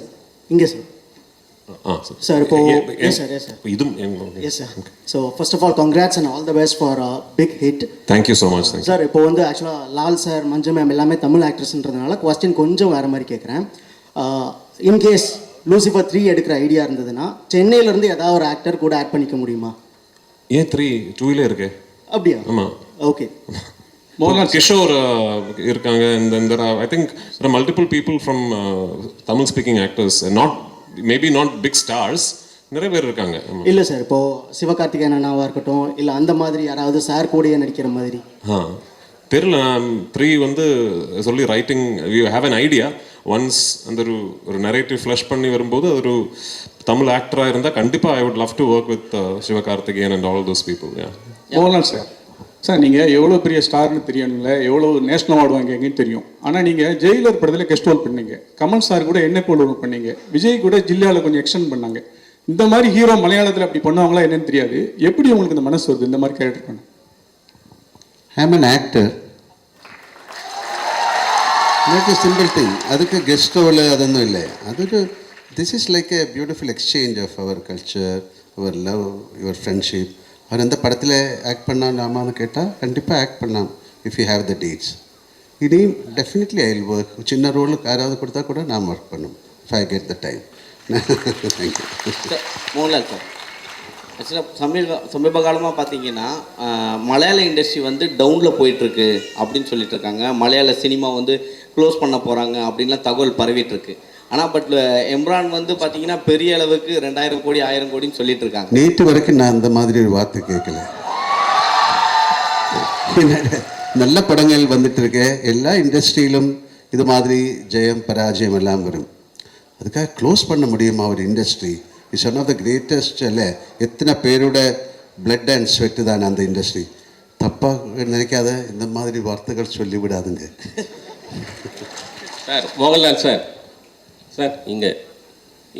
இங்கே sir. Sir இப்போ yes sir. So first of all congrats and all the best for a big hit. Thank you so much. Sir இப்போ வந்து ஆக்சுவலாக Lal sir, மஞ்சு ma'am எல்லாமே Tamil ஆக்ட்ரஸ்ன்றதுனால question கொஞ்சம் வேறு மாதிரி கேட்குறேன். இன்கேஸ் லூசிஃபர் 3 எடுக்கிற ஐடியா இருந்ததுன்னா சென்னையிலேருந்து ஏதாவது ஒரு ஆக்டர் கூட ஆட் பண்ணிக்க முடியுமா? ஏன் 3 2 இருக்கு? அப்படியா? ஆமாம். Okay. Kishore irukanga, and then there are, I think there are multiple people from Tamil speaking actors, and maybe not big stars, நிறைய பேர் இருக்காங்க. இல்லை சார், இப்போது சிவகார்த்திகேயன் அண்ணாவாக இருக்கட்டும், இல்லை அந்த மாதிரி யாராவது சார் கூடயே நடிக்கிற மாதிரி தெரியல. நான் 3 வந்து சொல்லி writing you have an idea. Once அந்த ஒரு நரேட்டிவ் ஃப்ளஷ் பண்ணி வரும்போது அது ஒரு தமிழ் ஆக்டராக இருந்தால் கண்டிப்பாக I would love to work with Sivakarthikeyan and all those people. Mohanlal sir, sir நீங்கள் எவ்வளோ பெரிய ஸ்டார்னு தெரியணும்ல, எவ்வளோ நேஷனல் அவார்டு வாங்கிங்கன்னு தெரியும். ஆனால் நீங்கள் ஜெயிலர் படத்தில் கெஸ்ட் ரோல் பண்ணீங்க, கமல் சார் கூட என்ன போல் ரோல் பண்ணீங்க, விஜய் கூட ஜில்லாவில் கொஞ்சம் எக்ஸ்டெண்ட் பண்ணாங்க. இந்த மாதிரி ஹீரோ மலையாளத்தில் அப்படி பண்ணுவாங்களா என்னன்னு தெரியாது. எப்படி உங்களுக்கு இந்த மனசு வருது இந்த மாதிரி கேரக்டர் பண்ண? ஐ ஆம் an actor. Not a simple thing. அதுக்கு கெஸ்ட் ரோல் அதொന്നും இல்லை. அது this is like a beautiful exchange of our culture, your love, your friendship. அவர் அந்த படத்தில் ஆக்ட் பண்ணாமான்னு கேட்டால் கண்டிப்பாக ஆக்ட் பண்ணலாம் if you have the dates. இனியும் டெஃபினெட்லி ஐ வில் ஒர்க். சின்ன ரோலுக்கு யாராவது கொடுத்தா கூட நான் ஒர்க் பண்ணும் if I get the time. Thank you. Mohanlal sir, ஆக்சுவலாக சமீப காலமாக பார்த்தீங்கன்னா மலையாள இண்டஸ்ட்ரி வந்து டவுனில் போயிட்டுருக்கு அப்படின்னு சொல்லிட்டு இருக்காங்க. மலையாள சினிமா வந்து க்ளோஸ் பண்ண போகிறாங்க அப்படின்லாம் தகவல் பரவிட்டுருக்கு. ஆனால் பட் எம்ரான் வந்து பார்த்தீங்கன்னா பெரிய அளவுக்கு 2000 கோடி 1000 கோடின்னு சொல்லிட்டு இருக்காங்க. நேற்று வரைக்கும் நான் அந்த மாதிரி ஒரு வார்த்தை கேட்கல. நல்ல படங்கள் வந்துட்டு இருக்கு. எல்லா இண்டஸ்ட்ரியிலும் இது மாதிரி ஜெயம் பராஜயம் எல்லாம் வரும். அதுக்காக க்ளோஸ் பண்ண முடியுமா ஒரு industry? It's one of the greatest. இல்லை, எத்தனை பேரோட பிளட் அண்ட் ஸ்வெட்டு தான் அந்த இண்டஸ்ட்ரி. தப்பாக நினைக்காத, இந்த மாதிரி வார்த்தைகள் சொல்லிவிடாதுங்க. சார் மோகன்லால் சார், சார் இங்கே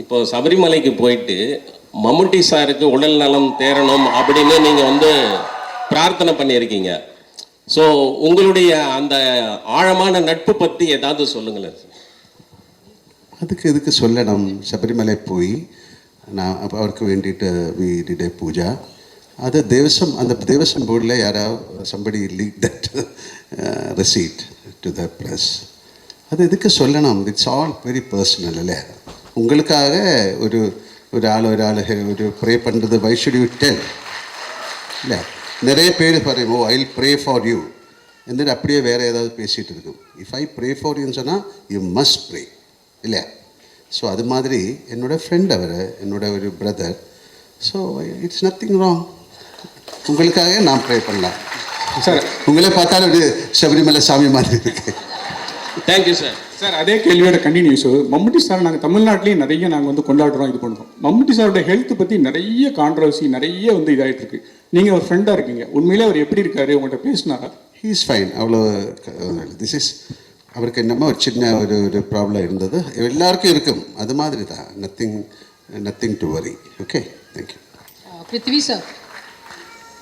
இப்போ சபரிமலைக்கு போயிட்டு மம்முட்டி சாருக்கு உடல் நலம் தேரணும் அப்படின்னு நீங்கள் வந்து பிரார்த்தனை பண்ணியிருக்கீங்க. ஸோ உங்களுடைய அந்த ஆழமான நட்பு பற்றி ஏதாவது சொல்லுங்களேன் சார். அதுக்கு எதுக்கு சொல்லணும்? சபரிமலை போய் நான் அவருக்கு வேண்டிட்டு வி டிட் எ பூஜா. அது தேவசம், அந்த தேவசம் போர்டில் யாராவது somebody leak that receipt to the press. அது எதுக்கு சொல்லணும்? It's all very personal. இல்லை, உங்களுக்காக ஒரு ஆள் ஒரு ப்ரே பண்ணுறது வை ஷுட் யூ டெல்? இல்லை, நிறைய பேர் பாருங்க, ஐ வில் ப்ரே ஃபார் யூ എന്നിട്ട് அப்படியே வேறு ஏதாவது பேசிகிட்டு இருக்கும். இஃப் ஐ ப்ரே ஃபார் யூன்னு சொன்னால் யூ மஸ்ட் ப்ரே, இல்லையா? ஸோ அது மாதிரி என்னோடய ஃப்ரெண்ட் அவர், என்னோட ஒரு brother. So it's nothing wrong. உங்களுக்காக நான் ப்ரே பண்ணலாம் சார். உங்களே பார்த்தாலும் ஒரு சபரிமலை சாமி மாதிரி இருக்கு. Thank you sir. சார் அதே கேள்வியோட கண்டினியூஸ். மம்முட்டி சார் நாங்கள் தமிழ்நாட்டிலேயும் நிறைய நாங்கள் வந்து கொண்டாடுறோம், இது பண்ணுறோம். மம்முட்டி சாரோட ஹெல்த் பற்றி நிறைய கான்ட்ரவர்சி, நிறைய வந்து இதாகிட்டு இருக்கு. நீங்கள் ஒரு ஃப்ரெண்டாக இருக்கீங்க, உண்மையிலே அவர் எப்படி இருக்காரு, உங்கள்கிட்ட பேசினாரா? He is fine. அவ்வளோ திஸ் இஸ் அவருக்கு என்னமோ ஒரு சின்ன ஒரு ப்ராப்ளம் இருந்தது, எல்லாருக்கும் இருக்கும், அது மாதிரி தான். Nothing to worry. Okay, thank you. Prithvi sir.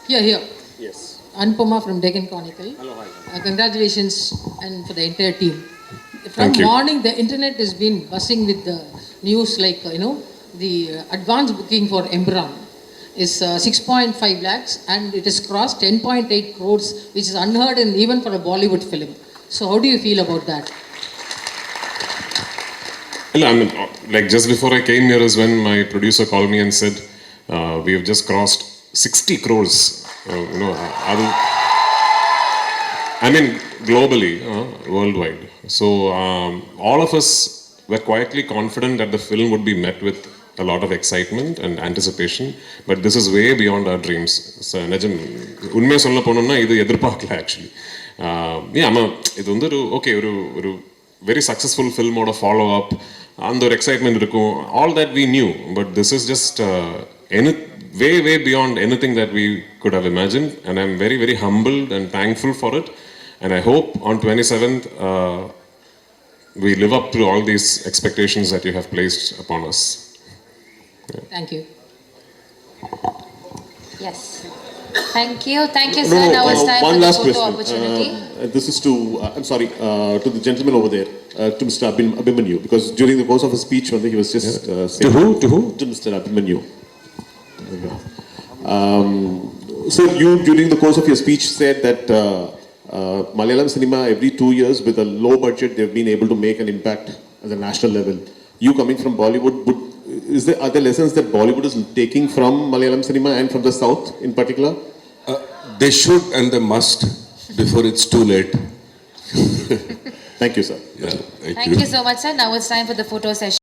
Here. Yes. Anupama from Deccan Chronicle. Hello, hi. Congratulations and for the entire team. From morning, the internet has been buzzing with the news like, the advance booking for Embran is 6.5 lakhs and it has crossed 10.8 crores, which is unheard in even for a Bollywood film. So how do you feel about that? Well, I mean, like just before I came here is when my producer called me and said, we have just crossed 60 crores. I mean, globally, worldwide. So all of us were quietly confident that the film would be met with a lot of excitement and anticipation, but this is way beyond our dreams. So, Najam, உண்மையை சொல்ல போனோம்னா இது எதிர்பார்க்கல actually. ஆமாம், இது வந்து ஒரு very successful ஃபில்மோட ஃபாலோ அப், அந்த ஒரு எக்ஸைட்மெண்ட் இருக்கும். All that we knew, but this is just way beyond anything that we could have imagined, and I'm very, very humbled and thankful for it. And I hope on 27th we live up to all these expectations that you have placed upon us. Yeah. Thank you. Yes. Thank you, sir. Now it's time one for the last photo question. opportunity. This is to, I'm sorry, to the gentleman over there, to Mr. Abhimanyu, because during the course of his speech, he was just saying, To who? To Mr. Abhimanyu. So you, during the course of your speech, said that Malayalam cinema every 2 years with a low budget, they've been able to make an impact at the national level. You coming from Bollywood, are there lessons that Bollywood is taking from Malayalam cinema and from the South in particular? They should and they must. before it's too late. Thank you, sir. Yeah, Thank you so much, sir. Now it's time for the photo session.